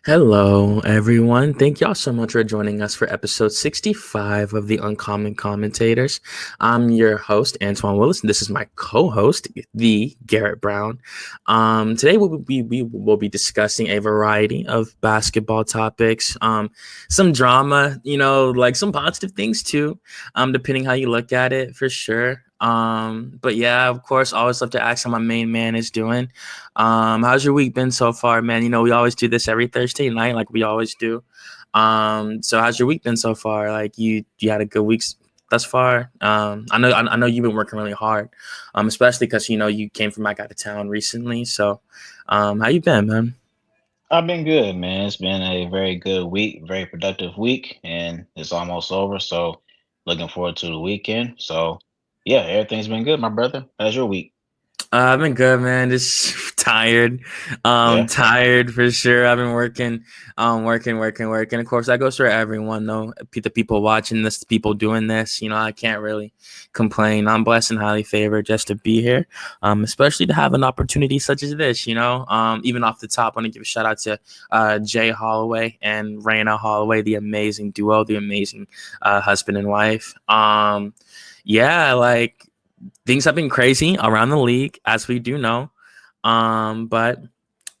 Hello, everyone. Thank y'all so much for joining us for episode 65 of the Uncommon Commentators. I'm your host, Antoine Willis, and this is my co-host, the Garrett Brown. Today we will be discussing a variety of basketball topics, some drama, like some positive things too, depending how you look at it, for sure. But yeah, of course, always love to ask how my main man is doing. How's your week been so far, man? We always do this every Thursday night, like we always do. So how's your week been so far? Like you had a good week thus far. I know you've been working really hard, especially because you came from back out of town recently. So, how you been, man? I've been good, man. It's been a very good week, very productive week, and it's almost over. So, looking forward to the weekend. So, yeah, everything's been good, my brother. How's your week? I've been good, man. Just tired. Yeah. Tired for sure. I've been working, working. Of course, that goes for everyone, though. The people watching this, the people doing this, I can't really complain. I'm blessed and highly favored just to be here, especially to have an opportunity such as this, Even off the top, I want to give a shout out to Jay Holloway and Raina Holloway, the amazing duo, the amazing husband and wife. Yeah, like things have been crazy around the league, as we do know. But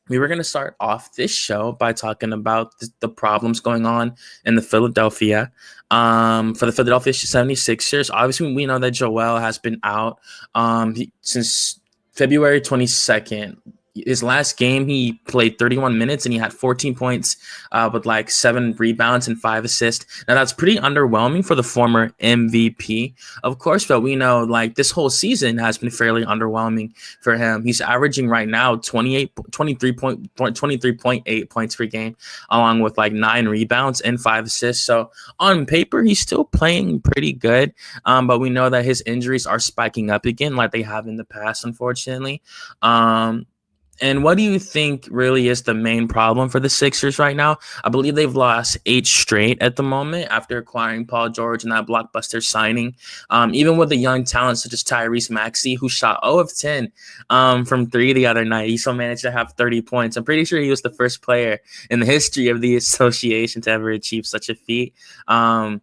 we were going to start off this show by talking about the problems going on in the Philadelphia. For the Philadelphia 76ers, obviously, we know that Joel has been out since February 22nd. His last game, he played 31 minutes and he had 14 points with like 7 rebounds and 5 assists. Now, that's pretty underwhelming for the former MVP, of course, but we know like this whole season has been fairly underwhelming for him. He's averaging right now 23.8 points per game, along with like 9 rebounds and 5 assists. So on paper, he's still playing pretty good, but we know that his injuries are spiking up again, like they have in the past, unfortunately. And what do you think really is the main problem for the Sixers right now? I believe they've lost 8 straight at the moment after acquiring Paul George and that blockbuster signing. Even with the young talent such as Tyrese Maxey, who shot 0 of 10 from three the other night, he still managed to have 30 points. I'm pretty sure he was the first player in the history of the association to ever achieve such a feat. Um,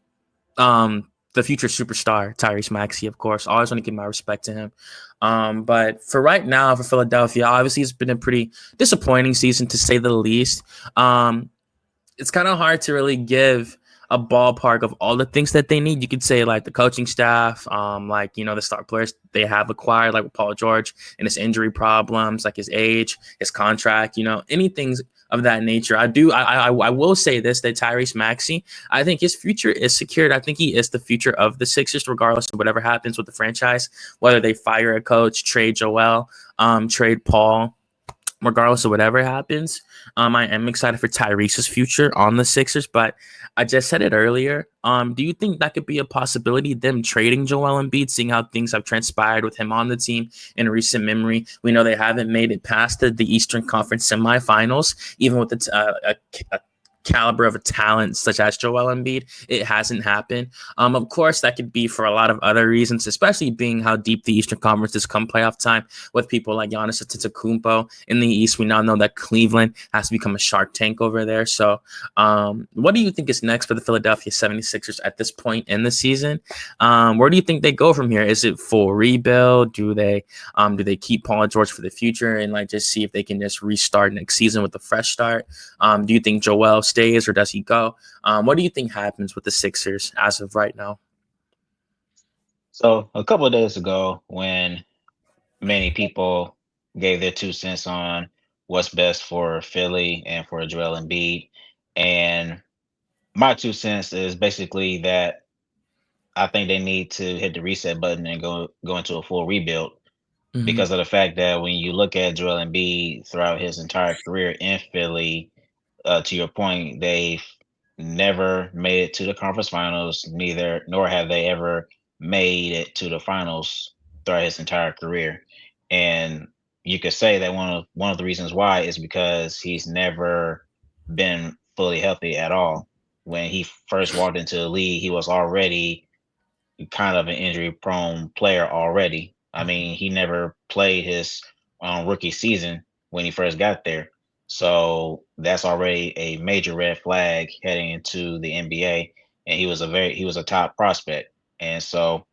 the future superstar, Tyrese Maxey, of course. Always want to give my respect to him. But for right now, for Philadelphia, obviously it's been a pretty disappointing season to say the least. It's kind of hard to really give a ballpark of all the things that they need. You could say like the coaching staff, the star players they have acquired, like with Paul George and his injury problems, like his age, his contract, anything of that nature. I will say this, that Tyrese Maxey, I think his future is secured. I think he is the future of the Sixers, regardless of whatever happens with the franchise, whether they fire a coach, trade Joel, trade Paul, regardless of whatever happens. I am excited for Tyrese's future on the Sixers, but I just said it earlier. Do you think that could be a possibility, them trading Joel Embiid, seeing how things have transpired with him on the team in recent memory? We know they haven't made it past the Eastern Conference semifinals, even with a caliber of a talent such as Joel Embiid. It hasn't happened. Of course, that could be for a lot of other reasons, especially being how deep the Eastern Conference is come playoff time with people like Giannis Antetokounmpo in the East. We now know that Cleveland has to become a Shark Tank over there. So what do you think is next for the Philadelphia 76ers at this point in the season? Where do you think they go from here? Is it full rebuild? Do they keep Paul George for the future and like just see if they can just restart next season with a fresh start? Do you think Joel stays or does he go? What do you think happens with the Sixers as of right now? So, a couple of days ago, when many people gave their 2 cents on what's best for Philly and for Joel Embiid, and my 2 cents is basically that I think they need to hit the reset button and go into a full rebuild Mm-hmm. because of the fact that when you look at Joel Embiid throughout his entire career in Philly, to your point, they've never made it to the conference finals, neither nor have they ever made it to the finals throughout his entire career. And you could say that one of the reasons why is because he's never been fully healthy at all. When he first walked into the league, he was already kind of an injury prone player already. I mean, he never played his rookie season when he first got there. So that's already a major red flag heading into the NBA. And he was a top prospect. And so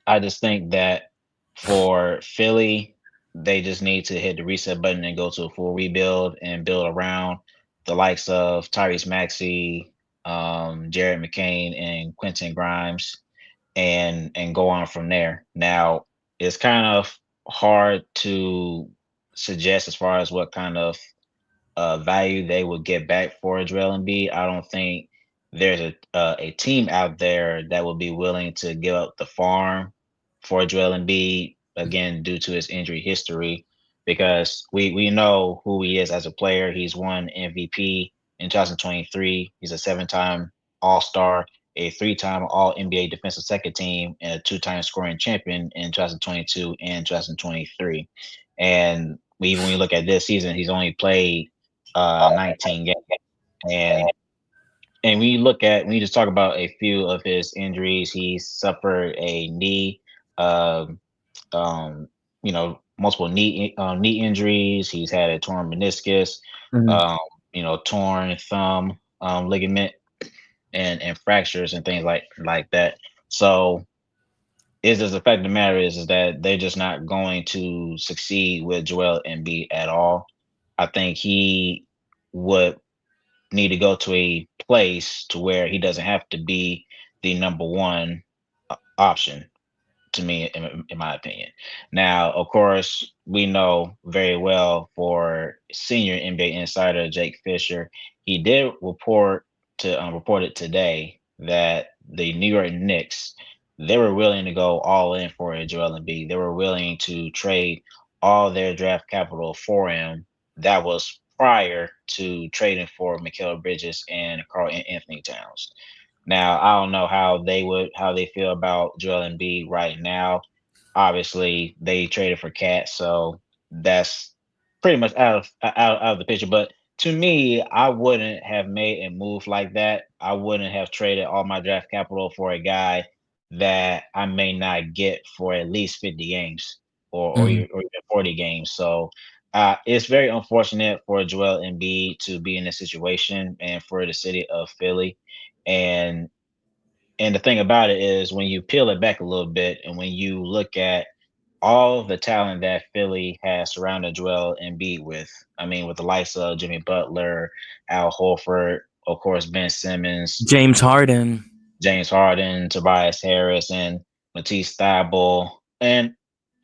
I just think that for Philly, they just need to hit the reset button and go to a full rebuild and build around the likes of Tyrese Maxey, Jared McCain, and Quentin Grimes, and go on from there. Now, it's kind of hard to suggest as far as what kind of value they would get back for Joel Embiid. I don't think there's a team out there that would be willing to give up the farm for Joel Embiid again due to his injury history, because we know who he is as a player. He's won MVP in 2023. He's a seven-time All Star, a three-time All NBA Defensive Second Team, and a two-time scoring champion in 2022 and 2023. And even when you look at this season, he's only played 19 games. And when you just talk about a few of his injuries, he suffered a knee, um, multiple knee injuries. He's had a torn meniscus, Mhm. um, torn thumb ligament, and fractures and things like that. So is just the fact of the matter is that they're just not going to succeed with Joel Embiid at all. I think he would need to go to a place to where he doesn't have to be the number one option to me, in my opinion. Now, of course, we know very well for senior NBA insider Jake Fisher, he did reported today that the New York Knicks, they were willing to go all in for a Joel Embiid. They were willing to trade all their draft capital for him. That was prior to trading for Mikal Bridges and Carl Anthony Towns. Now, I don't know how they feel about Joel Embiid right now. Obviously, they traded for Cat, so that's pretty much out of the picture. But to me, I wouldn't have made a move like that. I wouldn't have traded all my draft capital for a guy that I may not get for at least 50 games Mhm. or even 40 games. So it's very unfortunate for Joel Embiid to be in this situation and for the city of Philly. And and the thing about it is when you peel it back a little bit and when you look at all of the talent that Philly has surrounded Joel Embiid with, I mean, with the likes of Jimmy Butler, Al Horford, of course, Ben Simmons, James Harden. James Harden, Tobias Harris, and Matisse Thybulle, and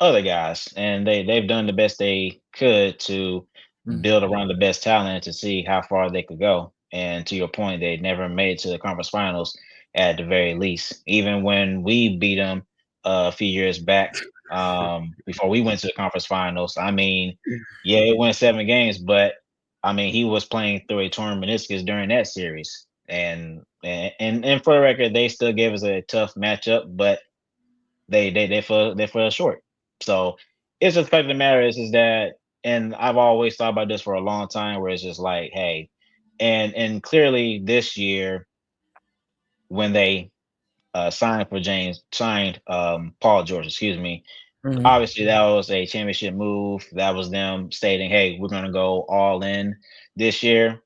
other guys. And they've done the best they could to Mhm. build around the best talent to see how far they could go. And to your point, they never made it to the conference finals at the very least. Even when we beat them a few years back, before we went to the conference finals, I mean, yeah, it went 7 games, but I mean, he was playing through a torn meniscus during that series. And for the record, they still gave us a tough matchup, but they fell short. So it's just the fact of the matter is that, and I've always thought about this for a long time, where it's just like, hey, and clearly this year when they signed Paul George, excuse me. Mhm. Obviously, that was a championship move. That was them stating, hey, we're gonna go all in this year.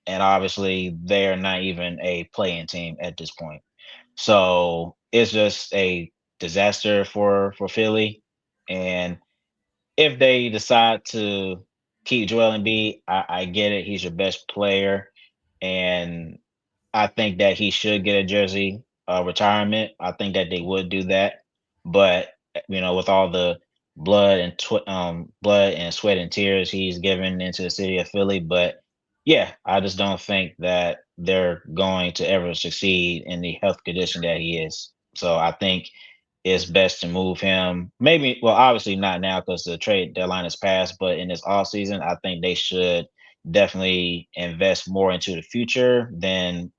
And obviously they're not even a playing team at this point. So it's just a disaster for Philly. And if they decide to keep Joel Embiid, I get it. He's your best player, and I think that he should get a jersey retirement. I think that they would do that, but with all the blood and sweat and tears he's given into the city of Philly, but yeah, I just don't think that they're going to ever succeed in the health condition that he is. So I think it's best to move him. Maybe, well, obviously not now because the trade deadline is passed, but in this off season, I think they should definitely invest more into the future than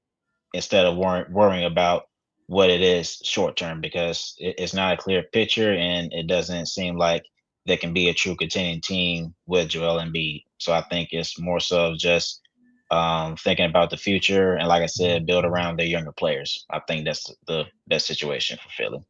instead of worrying about what it is short term, because it's not a clear picture and it doesn't seem like they can be a true contending team with Joel Embiid. So I think it's more so just thinking about the future and, like I said, build around their younger players. I think that's the best situation for Philly.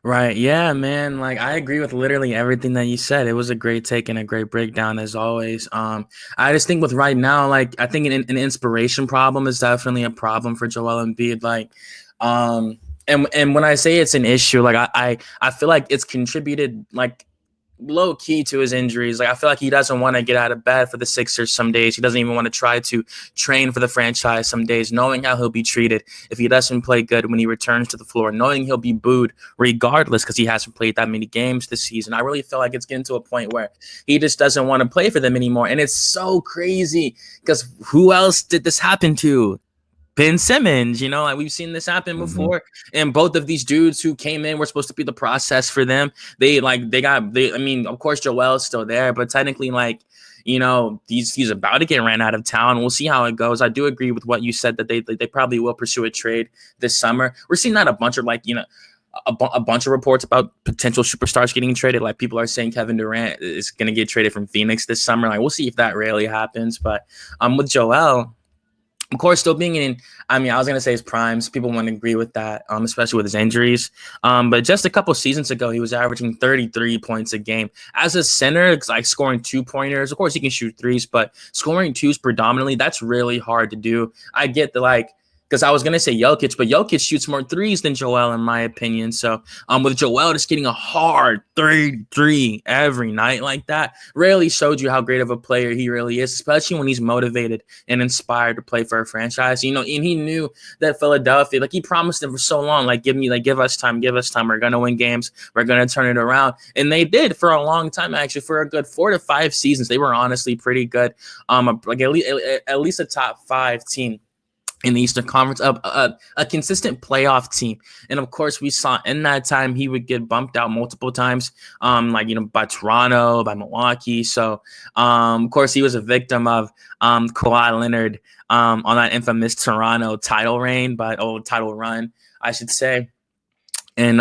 Right. Yeah, man. Like I agree with literally everything that you said. It was a great take and a great breakdown as always. I just think with right now, like I think an inspiration problem is definitely a problem for Joel Embiid. Um, and when I say it's an issue, like I feel like it's contributed like low key to his injuries. Like I feel like he doesn't want to get out of bed for the Sixers some days. He doesn't even want to try to train for the franchise some days, knowing how he'll be treated if he doesn't play good when he returns to the floor, knowing he'll be booed regardless because he hasn't played that many games this season. I really feel like it's getting to a point where he just doesn't want to play for them anymore. And it's so crazy because who else did this happen to? Ben Simmons, like we've seen this happen Hmm. before. And both of these dudes who came in were supposed to be the process for them. I mean, of course, Joel's still there, but technically, he's about to get ran out of town. We'll see how it goes. I do agree with what you said that they probably will pursue a trade this summer. We're seeing that a bunch of a bunch of reports about potential superstars getting traded. Like people are saying Kevin Durant is going to get traded from Phoenix this summer. Like we'll see if that really happens. But with Joel, of course, still being I was going to say his primes. People want to agree with that, especially with his injuries. But just a couple seasons ago, he was averaging 33 points a game. As a center, it's like scoring 2-pointers. Of course, he can shoot threes, but scoring twos predominantly, that's really hard to do. I get because I was going to say Jokic, but Jokic shoots more threes than Joel, in my opinion. So with Joel just getting a hard 33 every night like that, really showed you how great of a player he really is, especially when he's motivated and inspired to play for a franchise. And he knew that Philadelphia, like he promised them for so long, give us time. We're going to win games. We're going to turn it around. And they did for a long time, actually, for a good 4 to 5 seasons. They were honestly pretty good. At least a top 5 team in the Eastern Conference, a consistent playoff team. And of course, we saw in that time he would get bumped out multiple times, by Toronto, by Milwaukee. So, of course, he was a victim of Kawhi Leonard on that infamous Toronto title run, I should say. And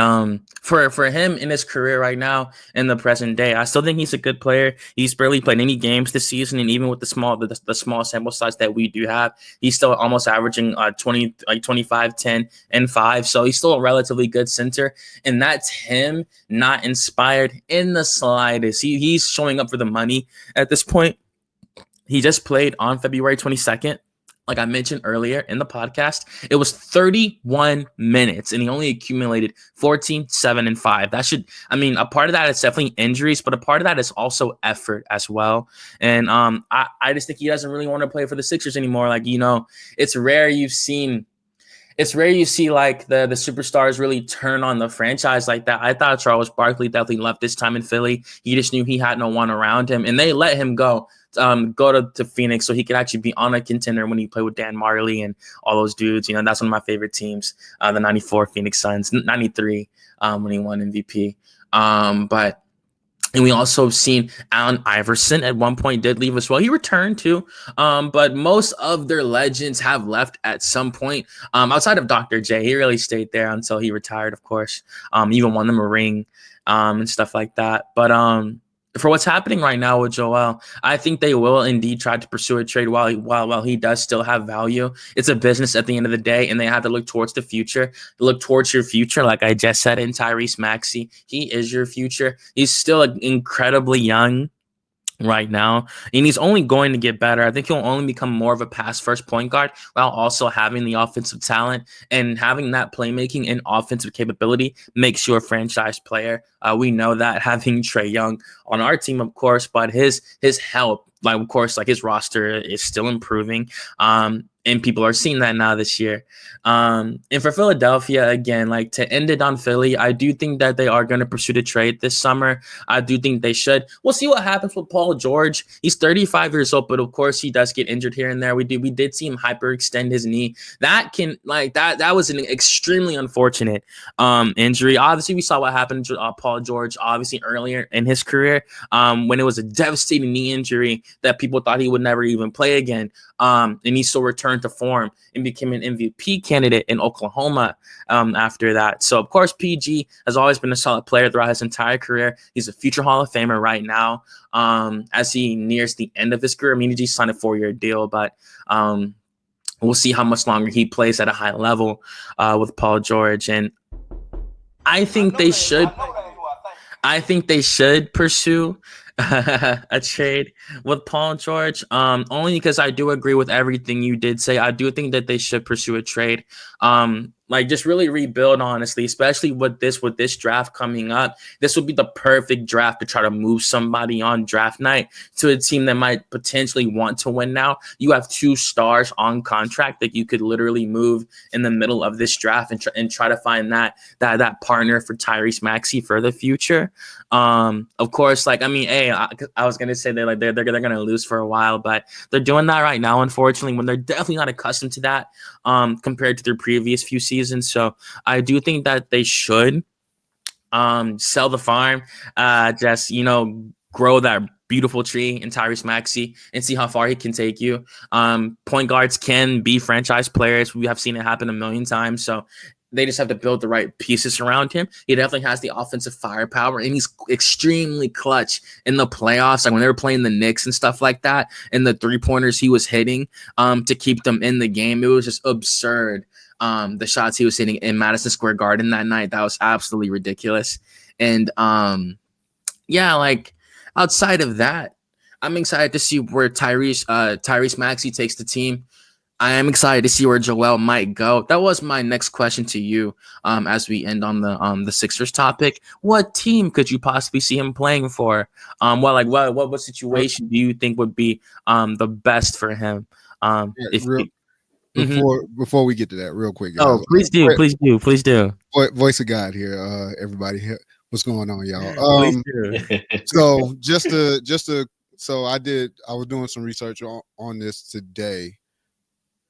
for him in his career right now in the present day, I still think he's a good player. He's barely played any games this season, and even with the small sample size that we do have, he's still almost averaging 25, 10, and 5. So he's still a relatively good center, and that's him not inspired in the slightest. He's showing up for the money at this point. He just played on February 22nd. Like I mentioned earlier in the podcast, it was 31 minutes and he only accumulated 14, 7, and 5. A part of that is definitely injuries, but a part of that is also effort as well. And I just think he doesn't really want to play for the Sixers anymore. It's rare you see like the superstars really turn on the franchise like that. I thought Charles Barkley definitely left this time in Philly. He just knew he had no one around him, and they let him go to Phoenix so he could actually be on a contender when he played with Dan Marley and all those dudes. That's one of my favorite teams, the 94 Phoenix Suns, 93 when he won MVP. And we also have seen Allen Iverson at one point did leave as well. He returned too, but most of their legends have left at some point. Outside of Dr. J, he really stayed there until he retired, of course. Even won them a ring and stuff like that. But for what's happening right now with Joel, I think they will indeed try to pursue a trade while he does still have value. It's a business at the end of the day, and they have to look towards the future. Look towards your future, like I just said in Tyrese Maxey. He is your future. He's still incredibly young right now, and he's only going to get better. I think he'll only become more of a pass first point guard while also having the offensive talent, and having that playmaking and offensive capability makes you a franchise player. We know that having Trae Young on our team, of course, but his help, of course, his roster is still improving. And people are seeing that now this year. And for Philadelphia, again, to end it on Philly, I do think that they are going to pursue the trade this summer. I do think they should. We'll see what happens with Paul George. He's 35 years old, but of course he does get injured here and there. We did see him hyperextend his knee. That was an extremely unfortunate injury. Obviously, we saw what happened to Paul George, obviously earlier in his career, when it was a devastating knee injury that people thought he would never even play again. And he still returned to form and became an MVP candidate in Oklahoma after that. So, of course, PG has always been a solid player throughout his entire career. He's a future Hall of Famer right now as he nears the end of his career. He just signed a 4-year deal, but we'll see how much longer he plays at a high level with Paul George. And I think they should. I think they should pursue a trade with Paul George. Only because I do agree with everything you did say. I do think that they should pursue a trade. Like just really rebuild, honestly, especially with this draft coming up. This would be the perfect draft to try to move somebody on draft night to a team that might potentially want to win now. You have two stars on contract that you could literally move in the middle of this draft and try to find that partner for Tyrese Maxey for the future. Of course, like I mean, hey, I was gonna say they're gonna lose for a while, but they're doing that right now, unfortunately, when they're definitely not accustomed to that, compared to their previous few seasons. So I do think that they should sell the farm, just grow that beautiful tree in Tyrese Maxey and see how far he can take you. Point guards can be franchise players. We have seen it happen a million times. So they just have to build the right pieces around him. He definitely has the offensive firepower, and he's extremely clutch in the playoffs. Like when they were playing the Knicks and stuff like that, and the 3-pointers he was hitting to keep them in the game, it was just absurd. The shots he was hitting in Madison Square Garden that night, that was absolutely ridiculous. And yeah, like outside of that, I'm excited to see where Tyrese Maxey takes the team. I am excited to see where Joel might go. That was my next question to you. As we end on the Sixers topic, what team could you possibly see him playing for? What situation do you think would be the best for him? If Before we get to that, real quick, guys. Oh, please do. Voice of God here, everybody. What's going on, y'all? Please do. So so I was doing some research on this today.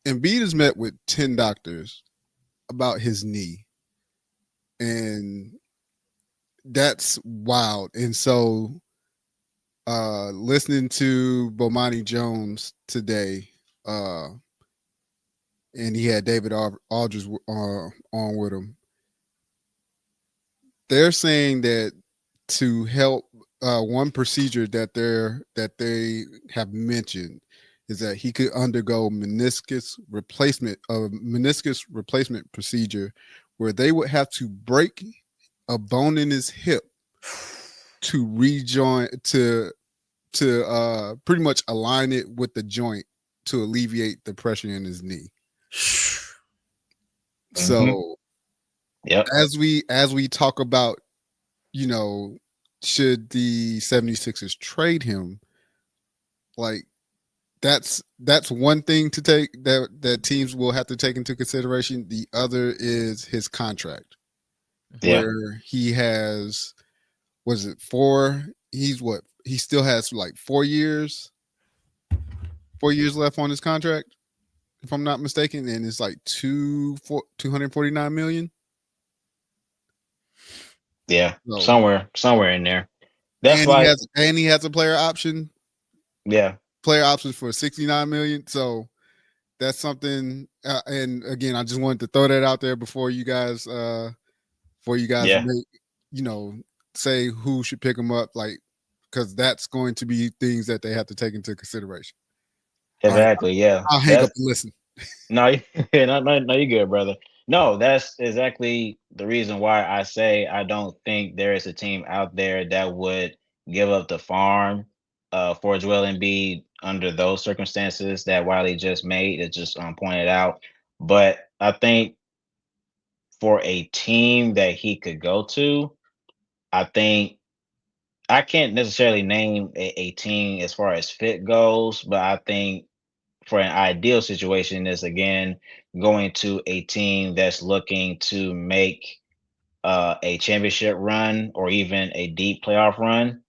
Embiid has met with 10 doctors about his knee, and that's wild. And so, listening to Bomani Jones today, and he had David Aldridge on with him. They're saying that to help, one procedure that they have mentioned is that he could undergo meniscus replacement procedure, where they would have to break a bone in his hip to rejoin to pretty much align it with the joint to alleviate the pressure in his knee. So as we talk about, should the 76ers trade him, like that's one thing to take that teams will have to take into consideration. The other is his contract, where he has, was it 4? He still has like 4 years left on his contract, if I'm not mistaken, and it's like 249 million. Yeah, so, somewhere in there. That's why he has a player option. Yeah. Player options for 69 million. So that's something. And again, I just wanted to throw that out there before you guys make, say who should pick them up, like, because that's going to be things that they have to take into consideration. Exactly. Right, yeah. I'll hang up and listen. No, you're good, brother. No, that's exactly the reason why I say I don't think there is a team out there that would give up the farm for Joel Embiid under those circumstances that Wiley just made. It just pointed out. But I think for a team that he could go to, I think I can't necessarily name a team as far as fit goes, but I think for an ideal situation is, again, going to a team that's looking to make a championship run or even a deep playoff run.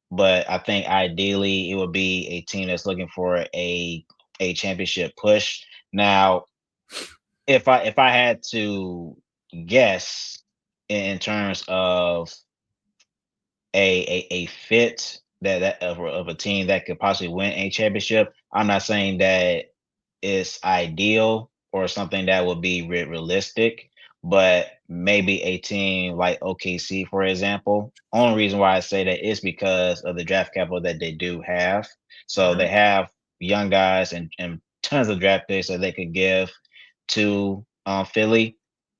But I think ideally it would be a team that's looking for a championship push. Now, if I had to guess in terms of a fit that of a team that could possibly win a championship, I'm not saying that it's ideal or something that would be realistic, but maybe a team like OKC, for example. Only reason why I say that is because of the draft capital that they do have. So they have young guys and tons of draft picks that they could give to Philly.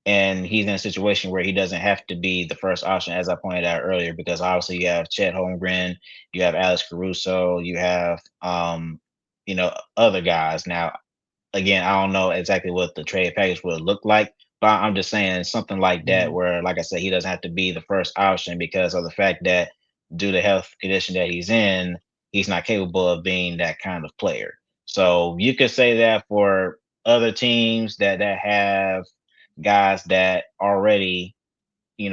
and he's in a situation where he doesn't have to be the first option, as I pointed out earlier, because obviously you have Chet Holmgren, you have Alex Caruso, you have other guys. Now, again, I don't know exactly what the trade package would look like, but I'm just saying something like that, where, like I said, he doesn't have to be the first option because of the fact that due to health condition that he's in, he's not capable of being that kind of player. So you could say that for other teams that have guys that already, they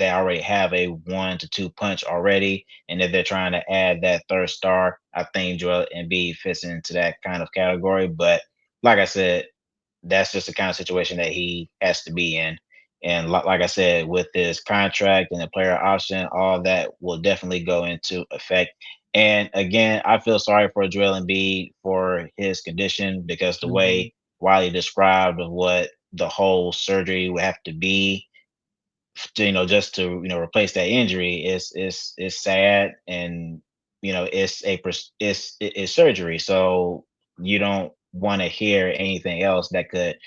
already have a 1-2 punch already, and if they're trying to add that third star, I think Joel Embiid fits into that kind of category. But like I said, that's just the kind of situation that he has to be in. And like I said, with his contract and the player option, all that will definitely go into effect. And again, I feel sorry for Joel Embiid for his condition, because the way Wiley described of what the whole surgery would have to be to, just to replace that injury is sad. And it's surgery, so you don't want to hear anything else that could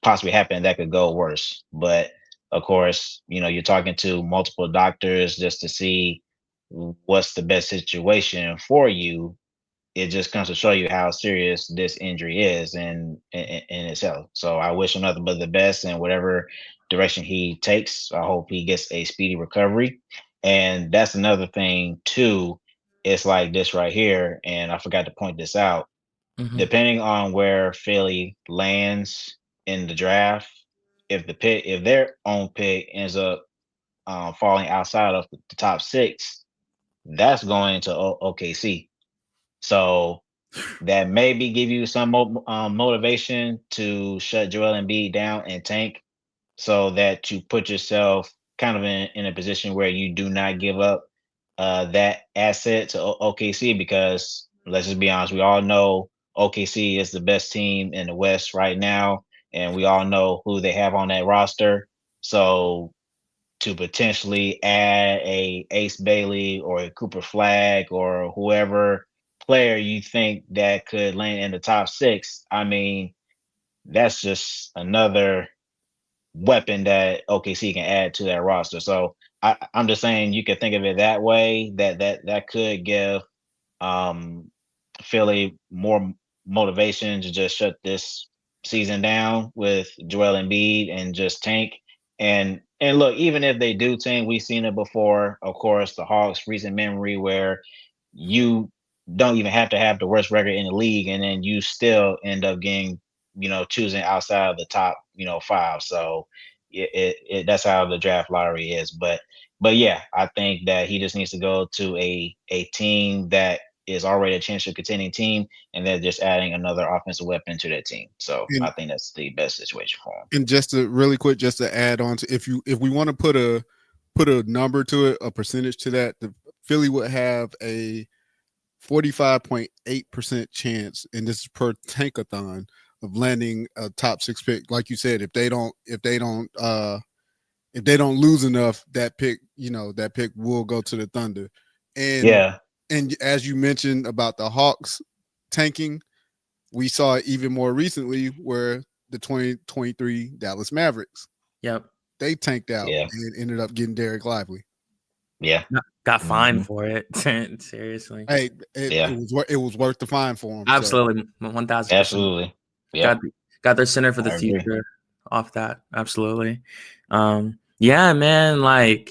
possibly happen that could go worse. But of course, you're talking to multiple doctors just to see what's the best situation for you. It just comes to show you how serious this injury is in itself. So I wish him nothing but the best in whatever direction he takes. I hope he gets a speedy recovery. And that's another thing too. It's like this right here, and I forgot to point this out. Depending on where Philly lands in the draft, if their own pick ends up falling outside of the top 6, that's going to OKC. So that maybe give you some motivation to shut Joel Embiid down and tank, so that you put yourself kind of in a position where you do not give up that asset to OKC. Because let's just be honest, we all know OKC is the best team in the West right now, and we all know who they have on that roster. So to potentially add a Ace Bailey or a Cooper Flag or whoever player you think that could land in the top 6, I mean, that's just another weapon that OKC can add to that roster. So I'm just saying you could think of it that way. That could give Philly more motivation to just shut this season down with Joel Embiid and just tank. And look, even if they do tank, we've seen it before. Of course, the Hawks' recent memory where you don't even have to have the worst record in the league, and then you still end up getting, choosing outside of the top, 5. So that's how the draft lottery is. But yeah, I think that he just needs to go to a team that is already a championship contending team, and they're just adding another offensive weapon to that team. So I think that's the best situation for him. And just to really quick, just to add on to, if we want to put a number to it, a percentage to that, the Philly would have a 45.8% chance, and this is per tankathon, of landing a top 6 pick. Like you said, if they don't lose enough, that pick will go to the Thunder. And as you mentioned about the Hawks tanking, we saw it even more recently where the 2023 Dallas Mavericks. Yep. They tanked out and ended up getting Derek Lively. Yeah. Got fined for it. Seriously. Hey, it was worth the fine for him. Absolutely. 1,000%. Absolutely. Yeah. Got their center for the future off that. Absolutely. Yeah, man.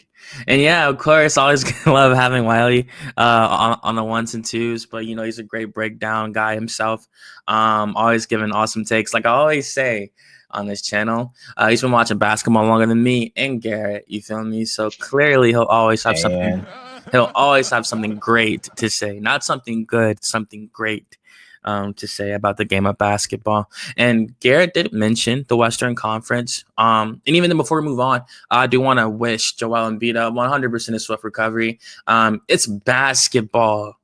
And yeah, of course, always love having Wiley on the 1s and 2s, but he's a great breakdown guy himself. Always giving awesome takes. Like I always say on this channel, he's been watching basketball longer than me and Garrett. You feel me? So clearly, he'll always have something. He'll always have something great to say, not something good, something great to say about the game of basketball. And Garrett did mention the Western Conference. And even then, before we move on, I do want to wish Joel Embiid 100% a swift recovery. It's basketball.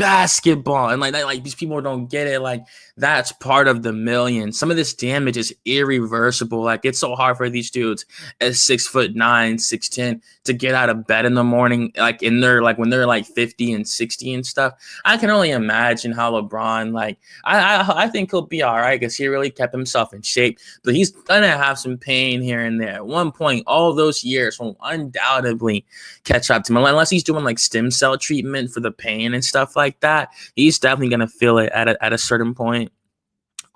basketball. And like these people don't get it. Like, that's part of the million. Some of this damage is irreversible. Like, it's so hard for these dudes at 6'9", 6'10" to get out of bed in the morning, like when they're like 50 and 60 and stuff. I can only imagine how LeBron, like, I think he'll be all right because he really kept himself in shape, but he's gonna have some pain here and there. At one point, all those years will undoubtedly catch up to him, unless he's doing like stem cell treatment for the pain and stuff like that. He's definitely gonna feel it at a certain point.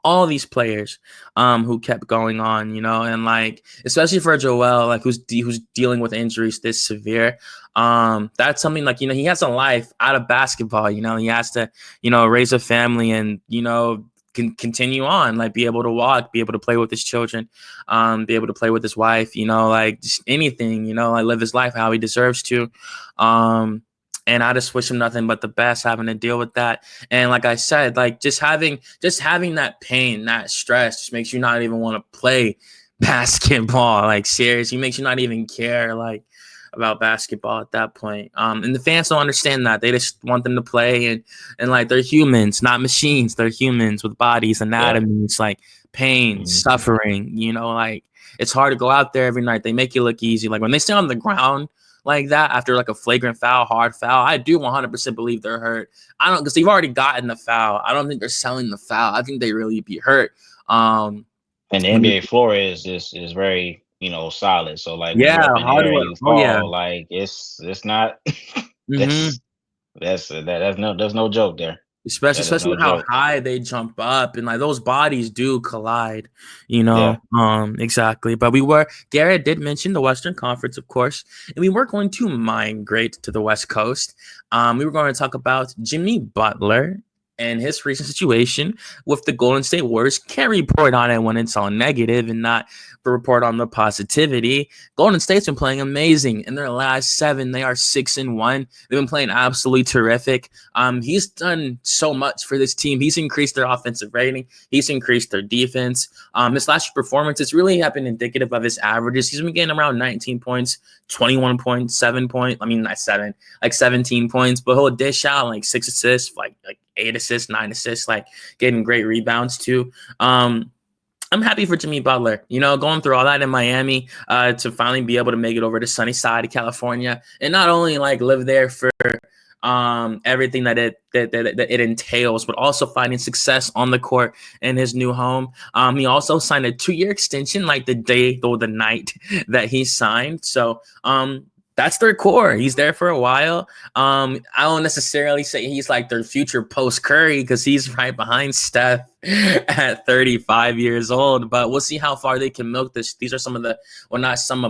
All these players who kept going on, and like, especially for Joel, like, who's dealing with injuries this severe. That's something like, he has a life out of basketball. He has to, raise a family and, can continue on, like, be able to walk, be able to play with his children, be able to play with his wife, like, just anything, like, live his life how he deserves to. And I just wish him nothing but the best, having to deal with that. And like I said, like, just having that pain, that stress, just makes you not even want to play basketball. Like, seriously, makes you not even care, like, about basketball at that point. And the fans don't understand that. They just want them to play, and like, they're humans, not machines. They're humans with bodies, anatomy. It's like pain, suffering. Like, it's hard to go out there every night. They make you look easy. Like, when they stay on the ground like that after like a flagrant foul, hard foul, I do 100% believe they're hurt. I don't, because they've already gotten the foul. I don't think they're selling the foul. I think they really be hurt. And the NBA floor is very, solid. So like, when you're up in the air and you fall, like, it's not there's no joke there. Especially with how high they jump up, and like, those bodies do collide, exactly. But Garrett did mention the Western Conference, of course, and we were going to migrate to the West Coast. We were going to talk about Jimmy Butler and his recent situation with the Golden State Warriors. Can't report on it when it's all negative and not report on the positivity. Golden State's been playing amazing. In their last 7, they are 6-1. They've been playing absolutely terrific. He's done so much for this team. He's increased their offensive rating. He's increased their defense. His last performances really have been indicative of his averages. He's been getting around 19 points, 21 points, 7 points. I mean, not 7, like 17 points, but he'll dish out like 6 assists, like 8 assists, 9 assists, like getting great rebounds too. I'm happy for Jimmy Butler, going through all that in Miami, to finally be able to make it over to sunny side of California, and not only like live there for everything that it entails, but also finding success on the court in his new home. He also signed a 2-year extension, like the night that he signed. So that's their core. He's there for a while. I don't necessarily say he's like their future post Curry, because he's right behind Steph at 35 years old. But we'll see how far they can milk this. These are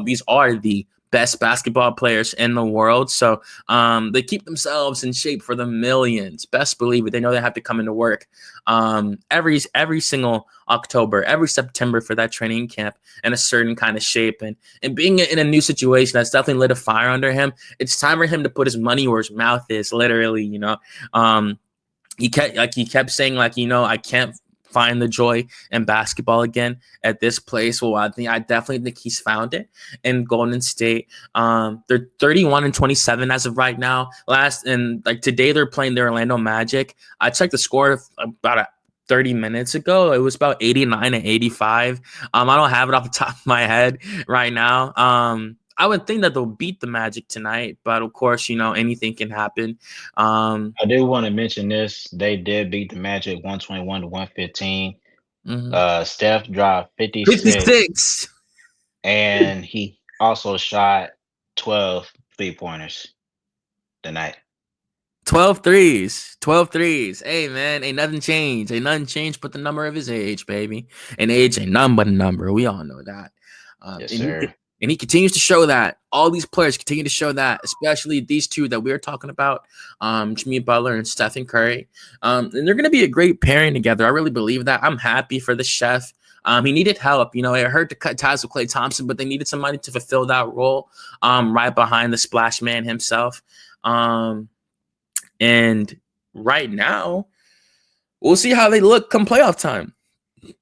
these are the best basketball players in the world. So they keep themselves in shape for the millions. Best believe it. They know they have to come into work every single October, every September for that training camp in a certain kind of shape. And being in a new situation that's definitely lit a fire under him. It's time for him to put his money where his mouth is, literally, He kept saying, like, I can't find the joy in basketball again at this place. Well, I definitely think he's found it in Golden State. They're 31-27 as of right now. Today they're playing the Orlando Magic. I checked the score about 30 minutes ago. It was about 89-85. I don't have it off the top of my head right now. I would think that they'll beat the Magic tonight, but of course, anything can happen. I do want to mention this. They did beat the Magic 121-115. Steph dropped 56. And he also shot 12 3-pointers tonight. 12 threes. Hey, man, ain't nothing changed but the number of his age, baby. And age ain't nothing but a number. We all know that. Yes, sir. And he continues to show that. All these players continue to show that, especially these two that we were talking about, Jimmy Butler and Steph Curry. And they're going to be a great pairing together. I really believe that. I'm happy for the chef. He needed help. It hurt to cut ties with Klay Thompson, but they needed somebody to fulfill that role right behind the splash man himself. And right now, we'll see how they look come playoff time.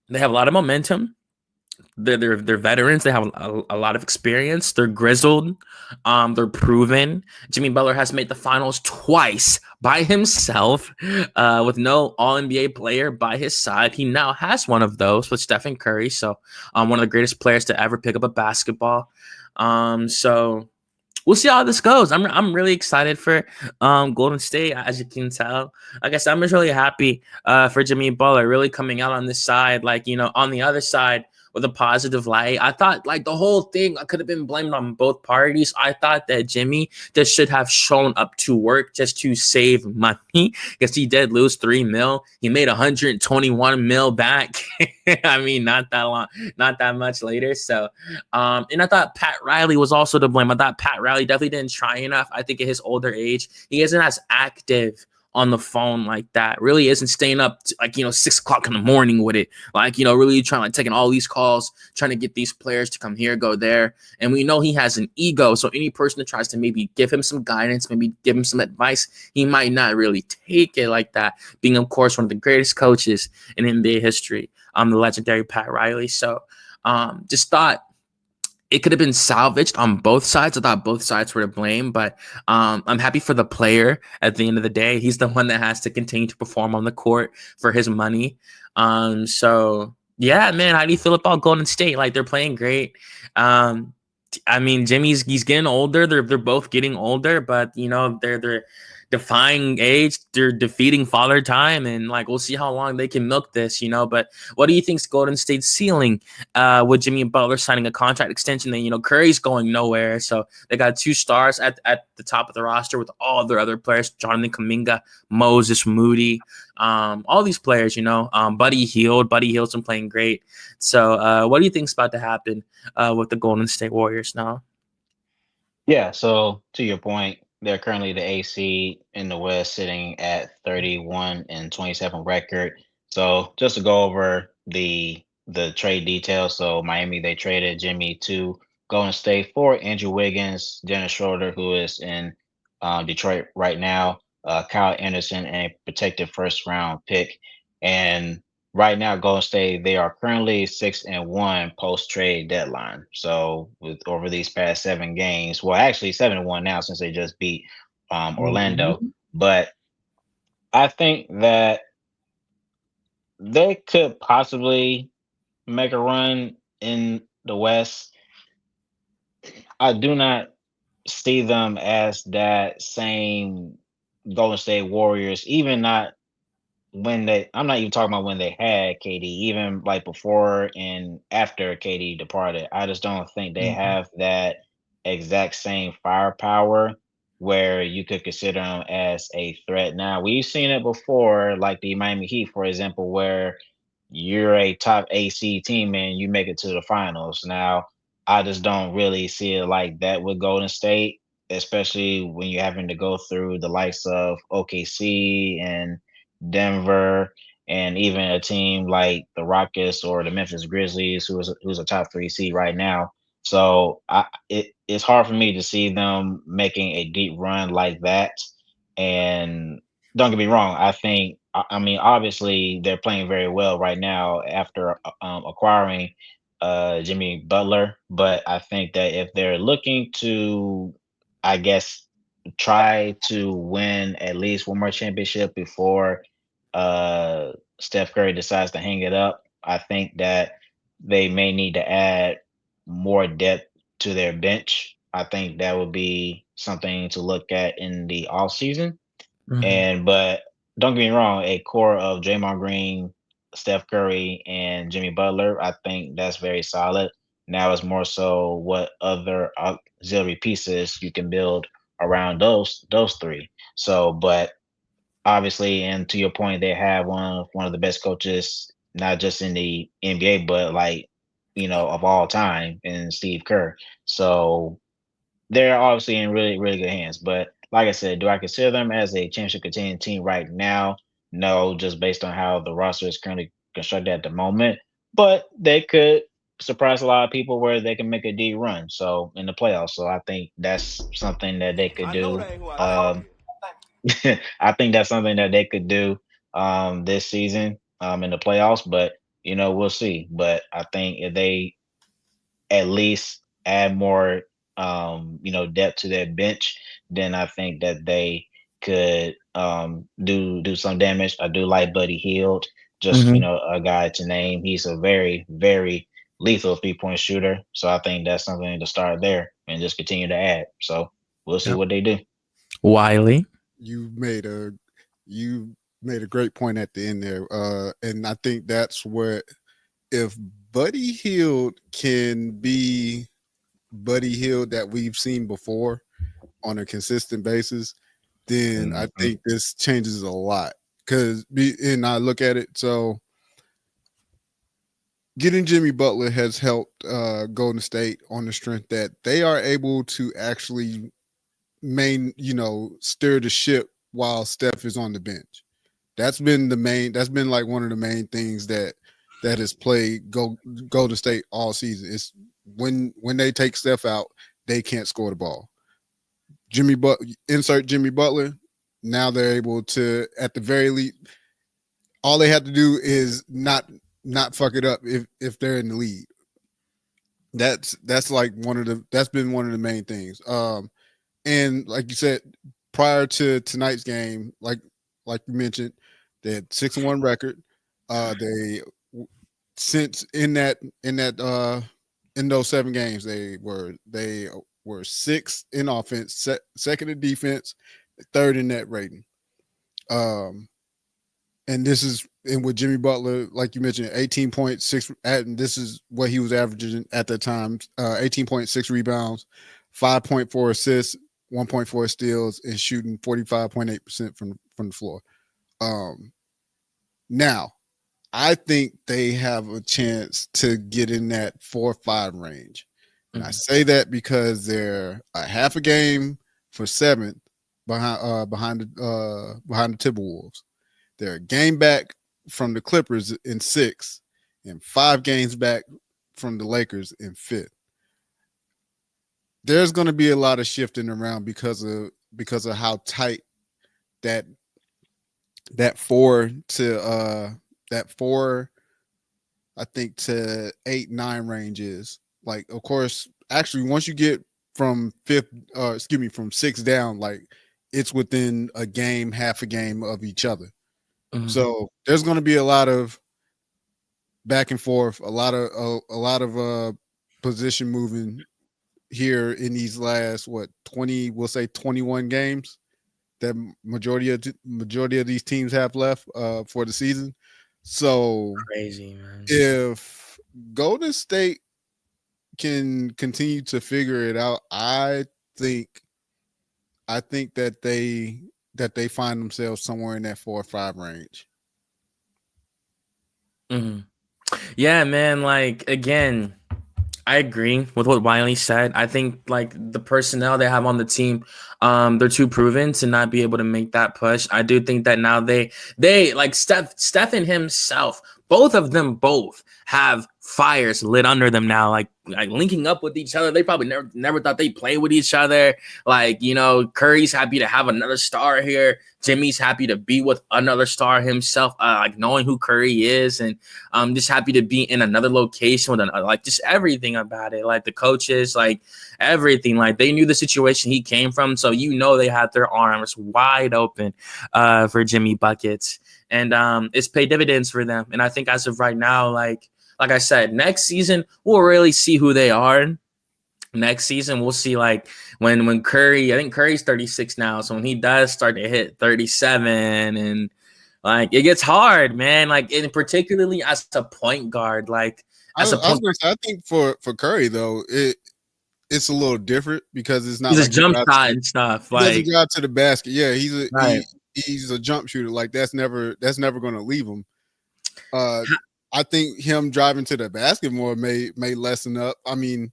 They have a lot of momentum. they're veterans. They have a lot of experience. They're grizzled. They're proven. Jimmy Butler has made the finals twice by himself, with no All NBA player by his side. He now has one of those with Stephen Curry. So, one of the greatest players to ever pick up a basketball. So we'll see how this goes. I'm really excited for Golden State, as you can tell. Like I said, I'm just really happy for Jimmy Butler really coming out on this side. Like, on the other side with a positive light. I thought like the whole thing could have been blamed on both parties. I thought that Jimmy just should have shown up to work just to save money, because he did lose $3 million. He made $121 million back. I mean, not that much later. So, and I thought Pat Riley was also to blame. I thought Pat Riley definitely didn't try enough. I think at his older age, he isn't as active on the phone like that. Really isn't staying up to, 6:00 in the morning with it. Really trying taking all these calls, trying to get these players to come here, go there. And we know he has an ego. So any person that tries to maybe give him some guidance, maybe give him some advice, he might not really take it like that. Being, of course, one of the greatest coaches in NBA history, the legendary Pat Riley. So just thought it could have been salvaged on both sides. I thought both sides were to blame, but I'm happy for the player at the end of the day. He's the one that has to continue to perform on the court for his money. So, yeah, man, how do you feel about Golden State? Like, they're playing great. I mean, he's getting older. They're both getting older, but, they're defying age. They're defeating father time, and we'll see how long they can milk this, But what do you think's Golden State's ceiling with Jimmy Butler signing a contract extension? Then Curry's going nowhere, so they got two stars at the top of the roster with all their other players: Jonathan Kuminga, Moses Moody, all these players. Buddy Hield. Buddy Hield's been playing great. So what do you think's about to happen with the Golden State Warriors now? Yeah, so to your point, they're currently the AC in the West, sitting at 31-27 record. So just to go over the trade details. So Miami, they traded Jimmy to Golden State for Andrew Wiggins, Dennis Schroeder, who is in Detroit right now, Kyle Anderson, and a protected first round pick. And right now, Golden State, they are currently 6-1 post trade deadline. So with over these past 7 games, well, actually 7-1 now since they just beat Orlando. Mm-hmm. But I think that they could possibly make a run in the West. I do not see them as that same Golden State Warriors, even not I'm not even talking about when they had KD, even like before and after KD departed. I just don't think they have that exact same firepower where you could consider them as a threat. Now, we've seen it before, like the Miami Heat, for example, where you're a top AC team and you make it to the finals. Now, I just don't really see it like that with Golden State, especially when you're having to go through the likes of OKC and Denver, and even a team like the Rockets or the Memphis Grizzlies, who's a top 3 seed right now. So it's hard for me to see them making a deep run like that. And don't get me wrong, I mean, obviously they're playing very well right now after acquiring Jimmy Butler, but I think that if they're looking to, I guess, try to win at least one more championship before Steph Curry decides to hang it up, I think that they may need to add more depth to their bench. I think that would be something to look at in the off season. But don't get me wrong, a core of Draymond Green, Steph Curry, and Jimmy Butler, I think that's very solid. Now it's more so what other auxiliary pieces you can build around those 3. So, but obviously, and to your point, they have one of the best coaches, not just in the NBA, but of all time, in Steve Kerr. So they're obviously in really, really good hands. But like I said, do I consider them as a championship contending team right now? No, just based on how the roster is currently constructed at the moment. But they could surprise a lot of people where they can make a deep run. So in the playoffs. So I think that's something that they could do. I think that's something that they could do this season in the playoffs. But we'll see. But I think if they at least add more depth to that bench, then I think that they could do some damage. I do like Buddy Hield, just Mhm. a guy to name. He's a very, very lethal 3-point shooter. So I think that's something to start there and just continue to add. So we'll see Yep. what they do. Wiley. You made a you made a great point at the end there, and I think that's where if Buddy Hield can be Buddy Hield that we've seen before on a consistent basis, then I Mhm. think this changes a lot. And I look at it, so getting Jimmy Butler has helped Golden State on the strength that they are able to actually steer the ship while Steph is on the bench. That's been like one of the main things that has played Golden State all season. It's when they take Steph out, they can't score the ball. Insert Jimmy Butler. Now they're able to, at the very least, all they have to do is not fuck it up if they're in the lead. That's like that's been one of the main things. And like you said, prior to tonight's game, like you mentioned, they had 6-1 record. They since in those 7 games, they were sixth in offense, second in defense, third in net rating. And this is with Jimmy Butler, like you mentioned, 18.6, and this is what he was averaging at that time: 18.6 rebounds, 5.4 assists, 1.4 steals, and shooting 45.8% from the floor. Now, I think they have a chance to get in that 4-5 range. And I say that because they're a half a game for 7th behind the Timberwolves. They're a game back from the Clippers in 6th, and 5 games back from the Lakers in 5th. There's going to be a lot of shifting around because of how tight that 4 to that 4, I think, to 8-9 range is. Like, of course, actually, once you get from 6 down, like, it's within a game, half a game of each other. Mhm. So there's going to be a lot of back and forth, a lot of position moving here in these last 20, we'll say 21 games that majority of these teams have left for the season. So Crazy, man. if Golden State can continue to figure it out, I think that they find themselves somewhere in that 4 or 5 range. Yeah, man. Like, again, I agree with what Wiley said. I think like the personnel they have on the team, they're too proven to not be able to make that push. I do think that now they like Steph and himself, both of them have fires lit under them now, like linking up with each other. They probably never thought they'd play with each other. Like, Curry's happy to have another star here. Jimmy's happy to be with another star himself, like knowing who Curry is, and just happy to be in another location with like just everything about it. Like the coaches, like everything, like they knew the situation he came from. So, they had their arms wide open for Jimmy buckets, and it's paid dividends for them. And I think as of right now, like I said, next season, we'll really see who they are. Next season, we'll see like when Curry, I think Curry's 36 now. So when he does start to hit 37, and like it gets hard, man. Like, and particularly as a point guard, like I was going to say, I think for Curry though, it's a little different because it's not he's a like jump shot and stuff. he doesn't Like, drive to the basket. Yeah, right. he's a jump shooter. Like that's never going to leave him. I think him driving to the basket more may lessen up. I mean,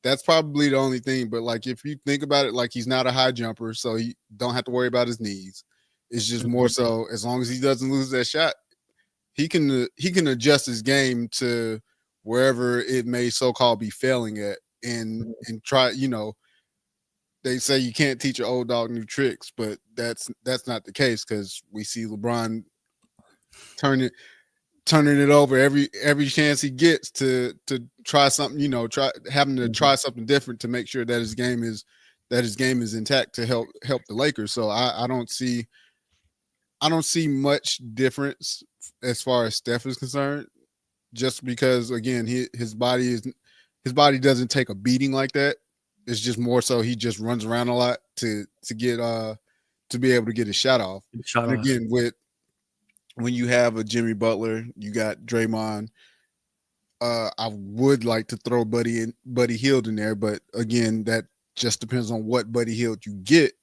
that's probably the only thing. But like if you think about it, like he's not a high jumper, so he don't have to worry about his knees. It's just more so as long as he doesn't lose that shot, he can adjust his game to wherever it may so-called be failing at, and try. They say you can't teach an old dog new tricks, but that's not the case because we see LeBron turn it. turning it over every chance he gets to try something, having to try something different to make sure that his game is intact to help the Lakers. So I don't see much difference as far as Steph is concerned, just because again his body doesn't take a beating like that. It's just more so he just runs around a lot to get to be able to get his shot off. And again, when you have a Jimmy Butler, you got Draymond. I would like to throw Buddy Hield in there, but again, that just depends on what Buddy Hield you get.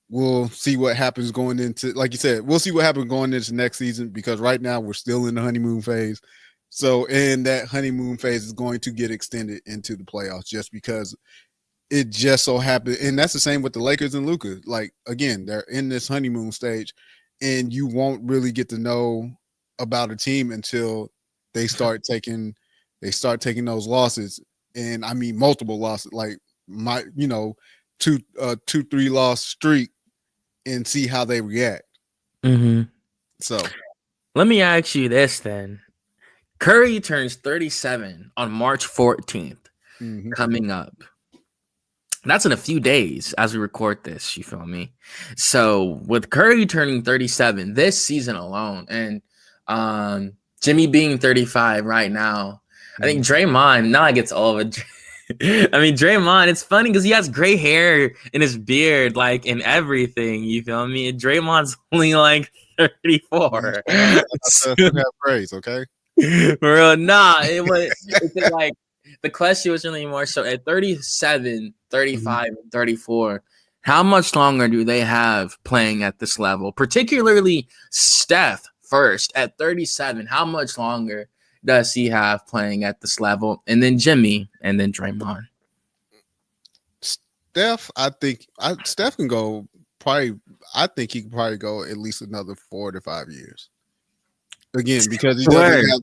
We'll see what happens going into, like you said, we'll see what happens going into next season, because right now we're still in the honeymoon phase. So, and that honeymoon phase is going to get extended into the playoffs just because it just so happened. And that's the same with the Lakers and Luka. Like, again, they're in this honeymoon stage, and you won't really get to know about a team until they start taking those losses. And I mean multiple losses, like 2-3 loss streak, and see how they react. Mm-hmm. So let me ask you this then. Curry turns 37 on March 14th, coming up. That's in a few days as we record this, you feel me? So with Curry turning 37 this season alone, and Jimmy being 35 right now, I think Draymond, now it gets old. I mean, Draymond, it's funny because he has gray hair in his beard, like, in everything, you feel me? And Draymond's only like 34. Praise, okay? Bro, nah, it's like the question was really more so at 37, 35, and 34. How much longer do they have playing at this level? Particularly Steph first at 37. How much longer does he have playing at this level? And then Jimmy, and then Draymond. Steph, I think Steph can go probably. I think he can probably go at least another 4 to 5 years. Again, because he doesn't have.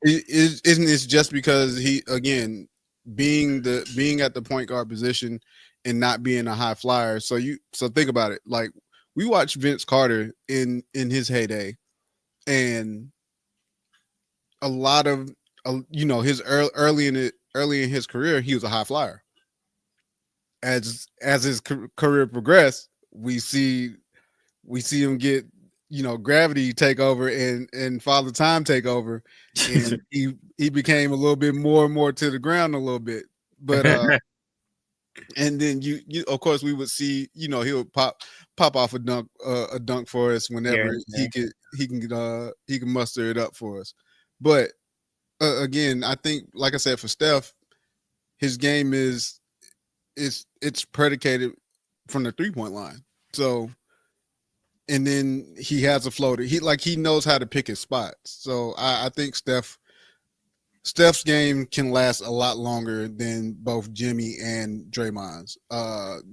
Isn't it just because he, again, being at the point guard position and not being a high flyer? So think about it. Like, we watched Vince Carter in his heyday, and a lot of his early in his career, he was a high flyer. As his career progressed, we see him get gravity take over and Father Time take over, and he became a little bit more and more to the ground a little bit. But and then you of course we would see he would pop off a dunk for us whenever he can muster it up for us. But again, I think, like I said, for Steph, his game it's predicated from the 3-point line. So, and then he has a floater. He knows how to pick his spots. So I think Steph's game can last a lot longer than both Jimmy and Draymond's.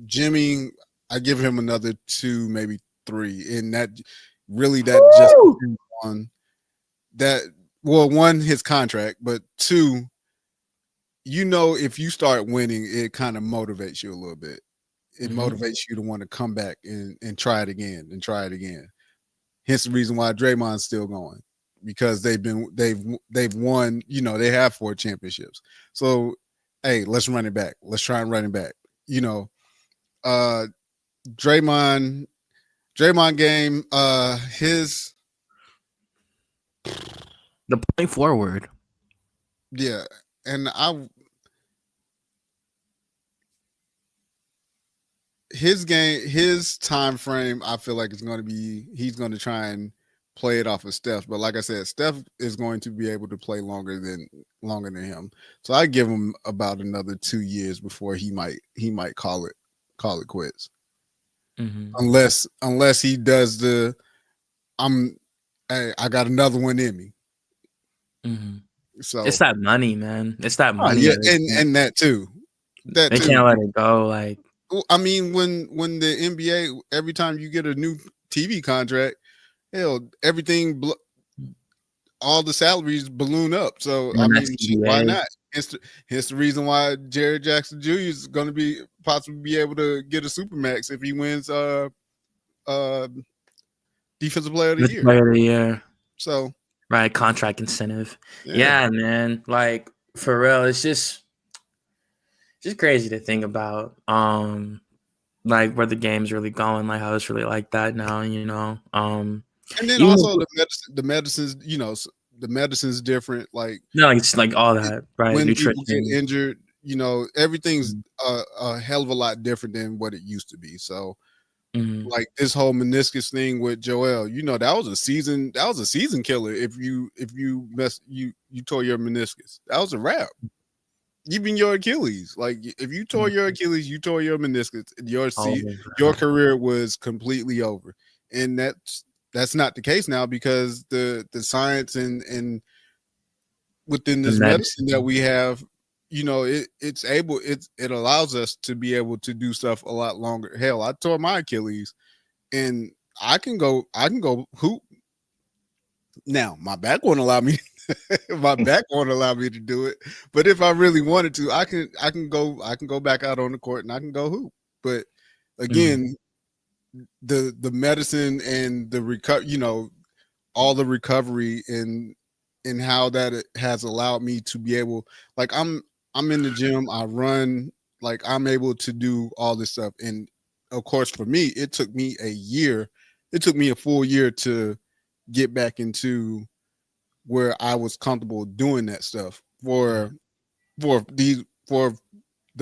Jimmy, I give him another 2, maybe 3, and that just depends on that. Well, 1, his contract, but 2, if you start winning, it kind of motivates you a little bit. It motivates you to want to come back and try it again and try it again. Hence the reason why Draymond's still going, because they've won, they have 4 championships. So, hey, let's run it back. Let's try and run it back. Draymond game, the point forward. Yeah. And his game, his time frame, I feel like he's going to try and play it off of Steph. But like I said, Steph is going to be able to play longer than him. So I give him about another 2 years before he might call it quits. Unless he does I got another one in me. So it's that money, man. It's that money. Yeah, and that too. They can't let it go. Like, I mean, when the NBA, every time you get a new TV contract, hell, everything, all the salaries balloon up. So I mean, why not? Hence the reason why Jared Jackson Jr. is going to possibly be able to get a supermax if he wins defensive player of the year. Player of the year. So Right, contract incentive. Yeah, man. Like for real, it's just crazy to think about. Like where the game's really going, like how it's really like that now, you know. And then Even also the medicines, you know, the medicine's different. Like no, it's like all that, right? when people get Nutrition. injured, you know, everything's a hell of a lot different than what it used to be. So Mhm. like this whole meniscus thing with Joel, you know, that was a season killer. If you you tore your meniscus, that was a wrap. Even your Achilles, like if you tore your Achilles, you tore your meniscus, your career was completely over. And that's not the case now, because the science and within The this medicine that medicine. we have, you know, it allows us to be able to do stuff a lot longer. Hell, I tore my Achilles, and I can go hoop now. My back won't allow me. My back won't allow me to do it. But if I really wanted to, I can go back out on the court and I can go hoop. But again, the medicine and the you know, all the recovery and how that it has allowed me to be able, like I'm in the gym, I run, like I'm able to do all this stuff. And of course for me, it took me a full year to get back into where I was comfortable doing that stuff. For the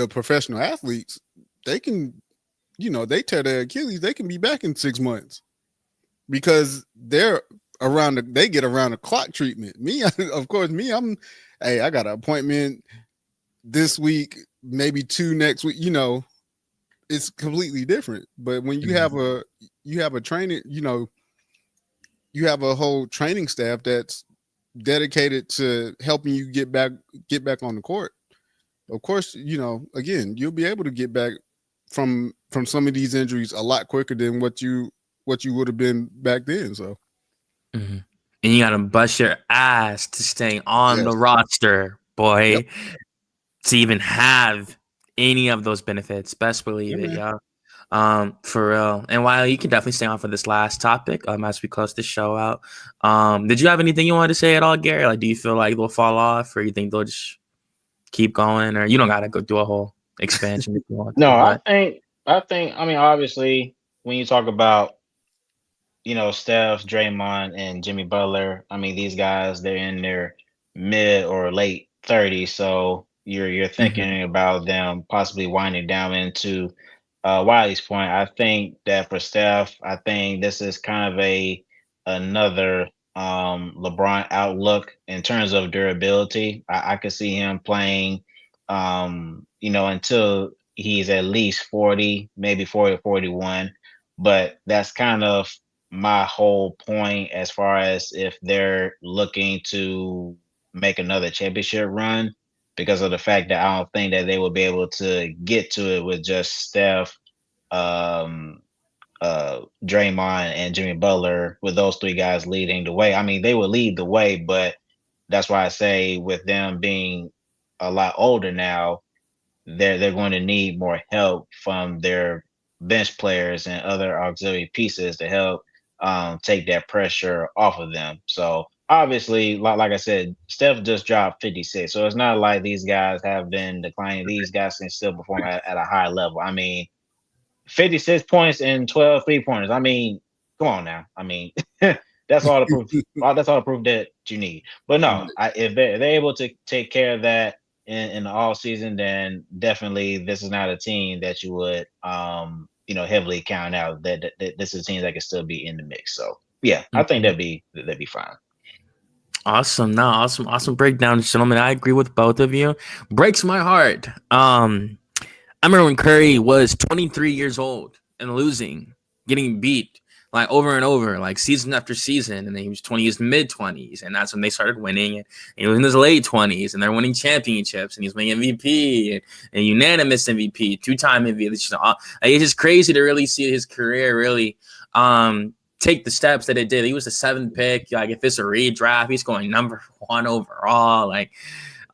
professional athletes, they can, you know, they tear their Achilles, they can be back in 6 months because they get around the clock treatment. Me, of course, hey, I got an appointment this week, maybe 2 next week, you know, it's completely different. But when you have a training, you know, you have a whole training staff that's dedicated to helping you get back on the court. Of course, you know, again, you'll be able to get back from some of these injuries a lot quicker than what you would have been back then. So, And you gotta bust your ass to stay on the yes. roster, boy, Yep. to even have any of those benefits. Best believe it, man. yeah. For real. And while you can definitely stay on for this last topic, as we close the show out. Did you have anything you wanted to say at all, Gary? Like, do you feel like they'll fall off, or you think they'll just keep going, or you don't gotta go do a whole expansion if you want No, to, I but think I mean, obviously when you talk about, you know, Steph, Draymond, and Jimmy Butler, I mean, these guys, they're in their mid or late 30s, so you're thinking about them possibly winding down into Wiley's point. I think that for Steph, I think this is kind of another LeBron outlook in terms of durability. I could see him playing, you know, until he's at least 40, maybe 40 or 41. But that's kind of my whole point as far as if they're looking to make another championship run, because of the fact that I don't think that they will be able to get to it with just Steph, um, Draymond, and Jimmy Butler, with those three guys leading the way. I mean, they will lead the way, but that's why I say with them being a lot older now, they're going to need more help from their bench players and other auxiliary pieces to help take that pressure off of them. So obviously, like I said, Steph just dropped 56, so it's not like these guys have been declining. These guys can still perform at a high level. I mean, 56 points and 12 3-pointers. I mean, come on now. I mean, that's all the proof. That's all the proof that you need. But no, if they're able to take care of that in the all season, then definitely this is not a team that you would you know, heavily count out. That this is a team that can still be in the mix. So yeah, I think that'd be fine. Awesome. No, awesome breakdown, gentlemen. I agree with both of you. Breaks my heart. I remember when Curry was 23 years old and losing, getting beat like over and over, like season after season. And then he was 20, he was mid-20s, and that's when they started winning. And he was in his late 20s, and they're winning championships, and he's winning MVP and unanimous MVP, 2-time MVP. It's just crazy to really see his career really take the steps that it did. He was the 7th pick. Like, if it's a redraft, he's going number 1 overall. Like,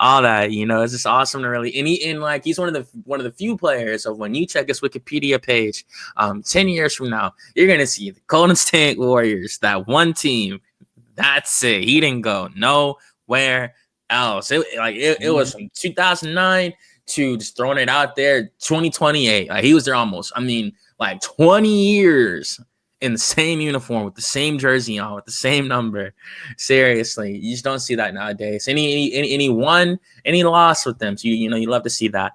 all that, you know, it's just awesome to really, and like he's one of the few players of, when you check his Wikipedia page, 10 years from now, you're gonna see the Golden State Warriors, that one team That's it. He didn't go nowhere else. It was from 2009 to just throwing it out there 2028. Like he was there almost. I mean, like 20 years in the same uniform with the same jersey on with the same number. Seriously, you just don't see that nowadays. Any won, any loss with them. So you love to see that.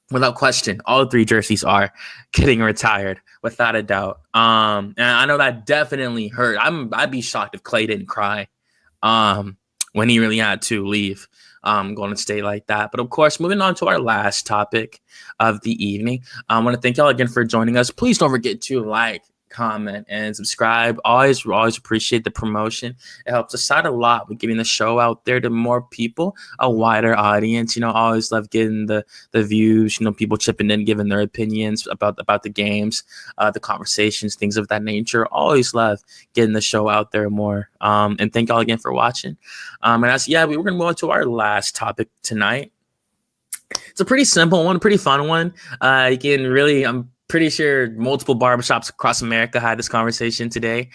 Without question, all three jerseys are getting retired without a doubt. And I know that definitely hurt. I'd be shocked if Clay didn't cry when he really had to leave Golden State like that. But of course, moving on to our last topic of the evening, I want to thank y'all again for joining us. Please don't forget to like, comment, and subscribe. Always appreciate the promotion. It helps us out a lot with getting the show out there to more people, a wider audience. Always love getting the views, people chipping in, giving their opinions about the games, the conversations, things of that nature. Always love getting the show out there more. And thank y'all again for watching. And we're gonna move on to our last topic tonight. It's a pretty simple one, pretty fun one. I'm pretty sure multiple barbershops across America had this conversation today.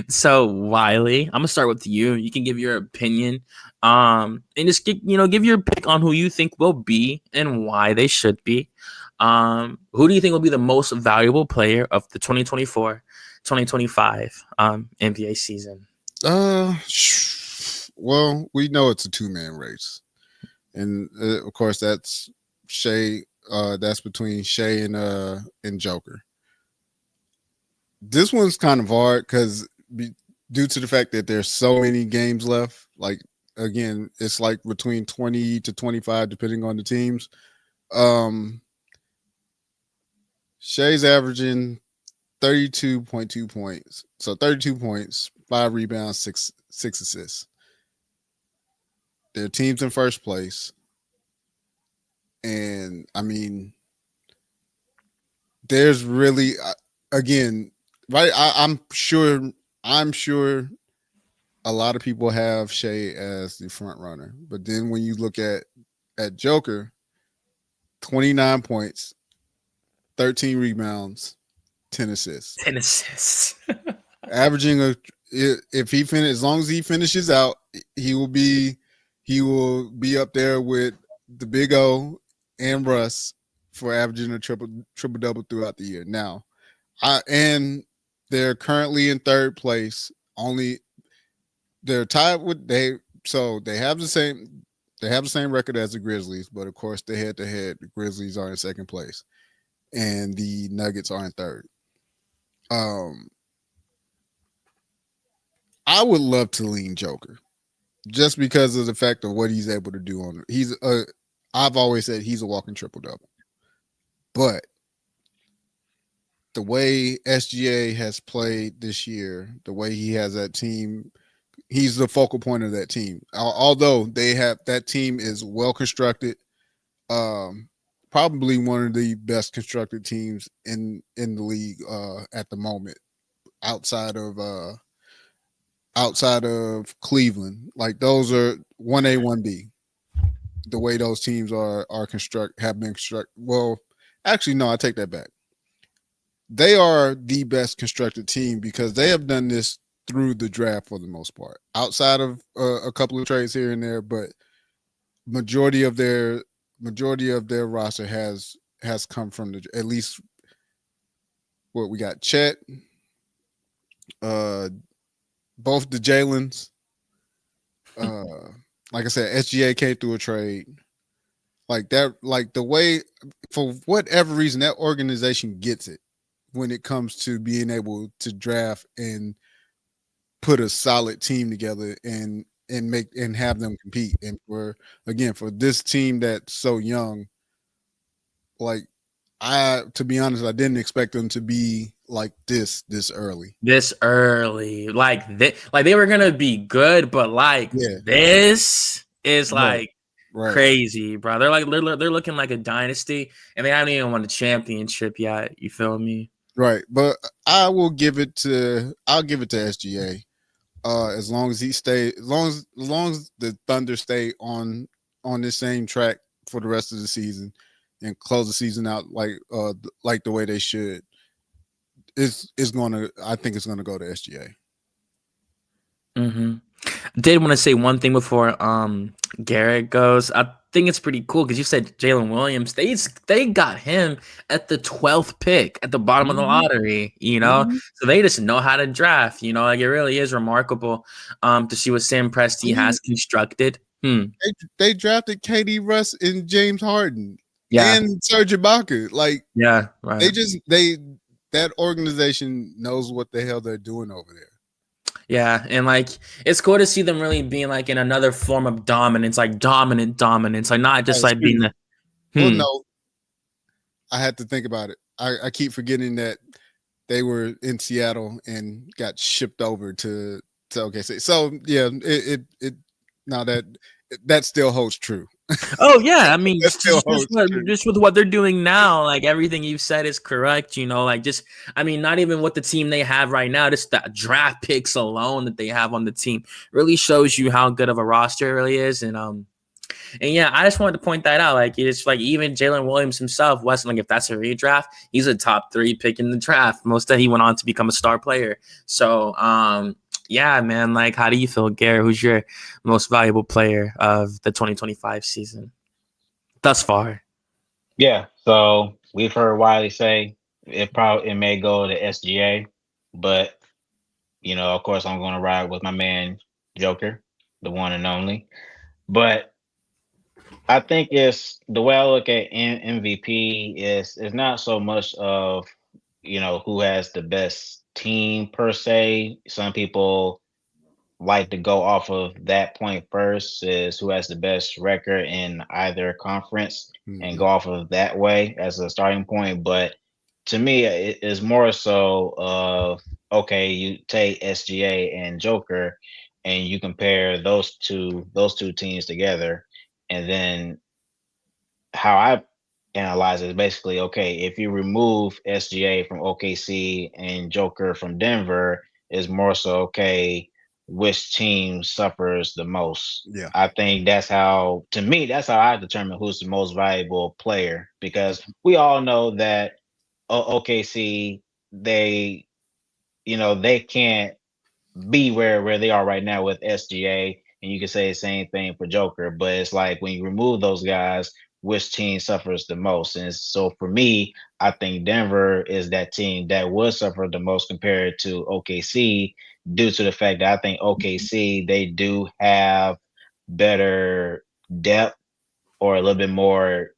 So Wiley, I'm gonna start with you. You can give your opinion, and just give your pick on who you think will be and why they should be. Who do you think will be the most valuable player of the 2024-2025 NBA season? Well, we know it's a two-man race, and of course that's Shea. That's between Shea and Joker. This one's kind of hard because due to the fact that there's so many games left. Like again, it's like between 20 to 25 depending on the teams. Shea's averaging 32.2 points, so 32 points, 5 rebounds, 6 assists. Their team's in first place. And I mean, there's really, again, right? I'm sure a lot of people have Shea as the front runner, but then when you look at Joker, 29 points, 13 rebounds, 10 assists. 10 assists. Averaging as long as he finishes out, he will be up there with the Big O and Russ for averaging a triple double throughout the year. Now, and they're currently in third place. They're tied with they have the same record as the Grizzlies, but of course the head-to-head, the Grizzlies are in second place, and the Nuggets are in third. I would love to lean Joker, just because of the fact of what he's able to do on. I've always said he's a walking triple double, but the way SGA has played this year, the way he has that team, he's the focal point of that team. Although that team is well constructed, probably one of the best constructed teams in the league at the moment, outside of Cleveland. Like those are 1A, 1B. The way those teams have been constructed. Well, actually, no, I take that back. They are the best constructed team because they have done this through the draft for the most part, outside of a couple of trades here and there, but majority of their roster has come from at least what we got. Chet, both the Jalen's. Like I said, SGA came through a trade. Like that, like the way, for whatever reason, that organization gets it when it comes to being able to draft and put a solid team together and have them compete. And for this team that's so young, like to be honest, I didn't expect them to be like this early. This early, like they were gonna be good, but this is like crazy, bro. They're looking like a dynasty, and they haven't even won a championship yet. You feel me? Right, but I'll give it to SGA. As long as the Thunder stay on this same track for the rest of the season and close the season out like the way they should, I think it's gonna go to SGA. Mm-hmm. Did want to say one thing before Garrett goes. I think it's pretty cool because you said Jalen Williams. They got him at the 12th pick at the bottom of the Mhm, lottery. mhm. So they just know how to draft. Like it really is remarkable to see what Sam I Presti mean, has constructed. they drafted KD Russ and James Harden Yeah, and Serge Ibaka. Like yeah, right. that organization knows what the hell they're doing over there. Yeah, and like it's cool to see them really being like in another form of dominance, like dominance, like not just like being Excuse me. the Well, hmm. no, I had to think about it. I keep forgetting that they were in Seattle and got shipped over to OKC. So yeah, it now that still holds true. Oh yeah, I mean, That still holds true. just with what they're doing now, like everything you've said is correct. Like just, I mean, not even what the team they have right now, just the draft picks alone that they have on the team really shows you how good of a roster it really is. And yeah, I just wanted to point that out. Like it's like even Jalen Williams himself wasn't like if that's a redraft, he's a top 3 pick in the draft. Most of he went on to become a star player. So yeah, man. Like, how do you feel, Garrett? Who's your most valuable player of the 2025 season thus far? Yeah. So we've heard Wiley say it may go to SGA, but of course, I'm going to ride with my man Joker, the one and only. But I think it's the way I look at MVP is not so much of who has the best team per se. Some people like to go off of that point first, is who has the best record in either conference, and Mhm. go off of that way as a starting point. But to me, it is more so of, okay, you take SGA and Joker and you compare those two teams together, and then how I analyze it is basically, okay, if you remove SGA from OKC and Joker from Denver, is more so, okay, which team suffers the most. Yeah. I think to me, that's how I determine who's the most valuable player, because we all know that OKC, they can't be where they are right now with SGA, and you can say the same thing for Joker. But it's like when you remove those guys, which team suffers the most? And so for me, I think Denver is that team that would suffer the most compared to OKC, due to the fact that I think OKC, they do have better depth, or a little bit more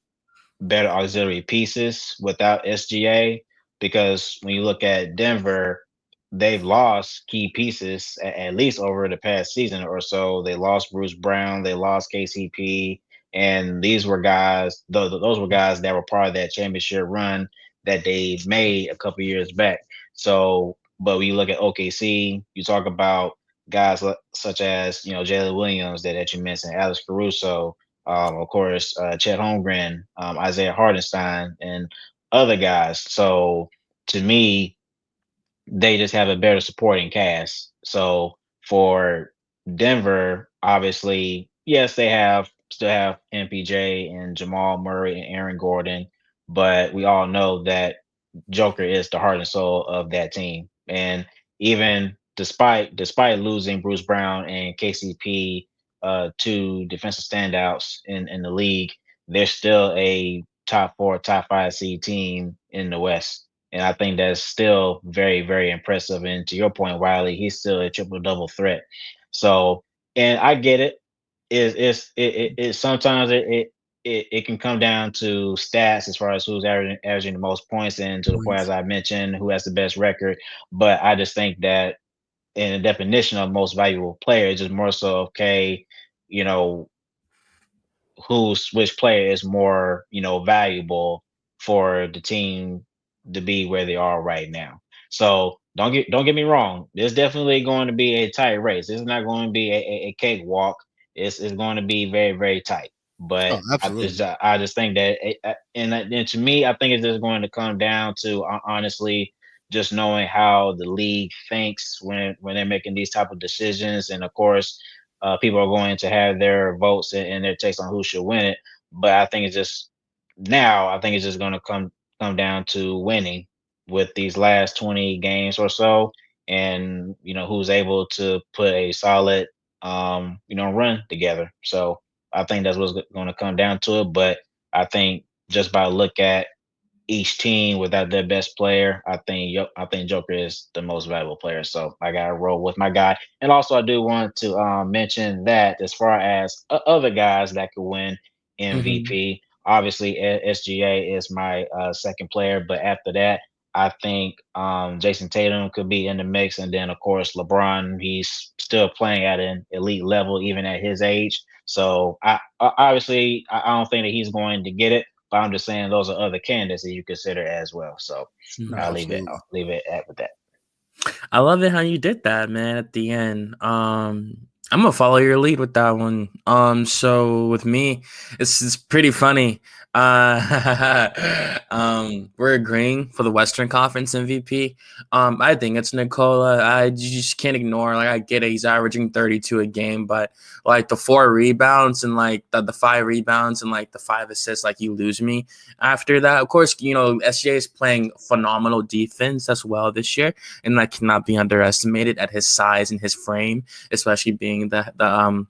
better auxiliary pieces without SGA, because when you look at Denver, they've lost key pieces at least over the past season or so. They lost Bruce Brown, they lost KCP, and these were guys. Those were guys that were part of that championship run that they made a couple years back. So, but when you look at OKC, you talk about guys such as Jalen Williams that you mentioned, Alex Caruso, of course, Chet Holmgren, Isaiah Hardenstein, and other guys. So to me, they just have a better supporting cast. So for Denver, obviously, yes, they still have MPJ and Jamal Murray and Aaron Gordon, but we all know that Joker is the heart and soul of that team. And even despite losing Bruce Brown and KCP, two defensive standouts in the league, they're still a top 4, top 5 seed team in the West. And I think that's still very, very impressive. And to your point, Wiley, he's still a triple double threat. So, and I get it. It sometimes it can come down to stats as far as who's averaging the most points, and to the point as Points. I mentioned, who has the best record. But I just think that in the definition of most valuable player, it's just more so, okay, you know, which player is more valuable for the team to be where they are right now. So don't get me wrong. There's definitely going to be a tight race. This is not going to be a cakewalk. It's going to be very, very tight. Oh, But absolutely. I just think that and to me, I think it's just going to come down to, honestly, just knowing how the league thinks when they're making these type of decisions. And of course, people are going to have their votes and their takes on who should win it. But I think it's just going to come down to winning with these last 20 games or so. and who's able to put a solid run together. So I think that's what's going to come down to it. But I think just by look at each team without their best player, I think Joker is the most valuable player. So I got to roll with my guy. And also, I do want to mention that as far as other guys that could win MVP, obviously SGA is my second player. But after that, I think Jason Tatum could be in the mix. And then, of course, LeBron, he's still playing at an elite level, even at his age. So obviously, I don't think that he's going to get it. But I'm just saying those are other candidates that you consider as well. So I'll leave it at with that. I love it how you did that, man, at the end. I'm gonna follow your lead with that one. So with me, it's pretty funny. We're agreeing for the Western Conference MVP. I think it's Nikola. You just can't ignore. Like, I get it, he's averaging 32 a game, but like the 4 rebounds and like the 5 rebounds and like the 5 assists, like, you lose me after that. Of course, SGA is playing phenomenal defense as well this year, and that cannot be underestimated at his size and his frame, especially being the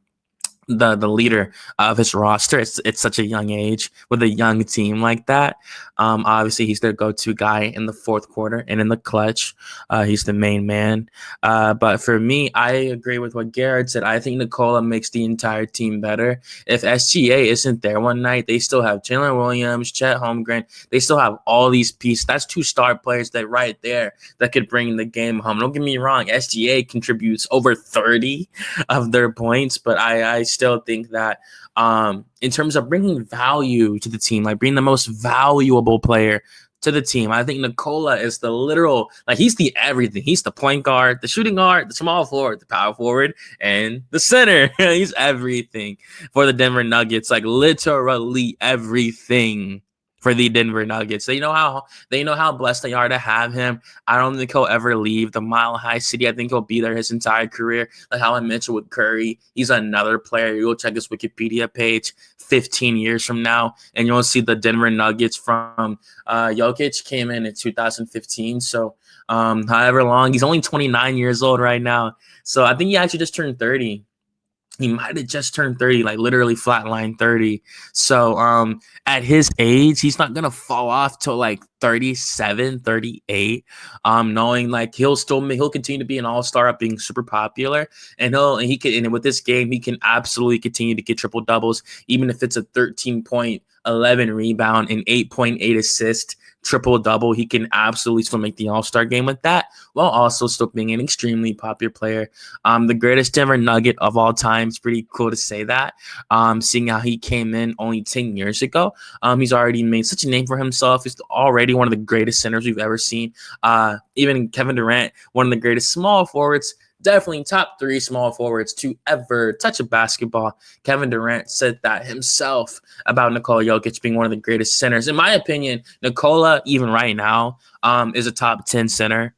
leader of his roster. It's such a young age with a young team like that. Obviously, he's their go-to guy in the fourth quarter and in the clutch. He's the main man. But for me, I agree with what Garrett said. I think Nikola makes the entire team better. If SGA isn't there one night, they still have Jalen Williams, Chet Holmgren. They still have all these pieces. That's 2 star players that right there that could bring the game home. Don't get me wrong, SGA contributes over 30 of their points, but I still think that in terms of bringing value to the team, like being the most valuable player to the team, I think Nikola is the literal, like, he's the everything. He's the point guard, the shooting guard, the small forward, the power forward, and the center. He's everything for the Denver Nuggets, like literally everything for the Denver Nuggets. They know how blessed they are to have him. I don't think he'll ever leave the Mile High City. I think he'll be there his entire career. Like how I mentioned with Curry, he's another player. You'll check his Wikipedia page 15 years from now, and you'll see the Denver Nuggets from Jokic came in 2015. So however long, he's only 29 years old right now. So I think he actually just turned 30. He might have just turned 30, like literally flatline 30. So at his age, he's not going to fall off till like 37, 38, knowing like he'll continue to be an all-star, being super popular, and with this game, he can absolutely continue to get triple doubles, even if it's a 13-point, 11 rebound and 8.8 assist triple double. He can absolutely still make the all-star game with that, while also still being an extremely popular player. The greatest Denver Nugget of all time. It's pretty cool to say that. Seeing how he came in only 10 years ago. He's already made such a name for himself. He's already one of the greatest centers we've ever seen. Even Kevin Durant, one of the greatest small forwards, definitely top 3 small forwards to ever touch a basketball. Kevin Durant said that himself about Nikola Jokic being one of the greatest centers. In my opinion, Nikola, even right now, is a top 10 center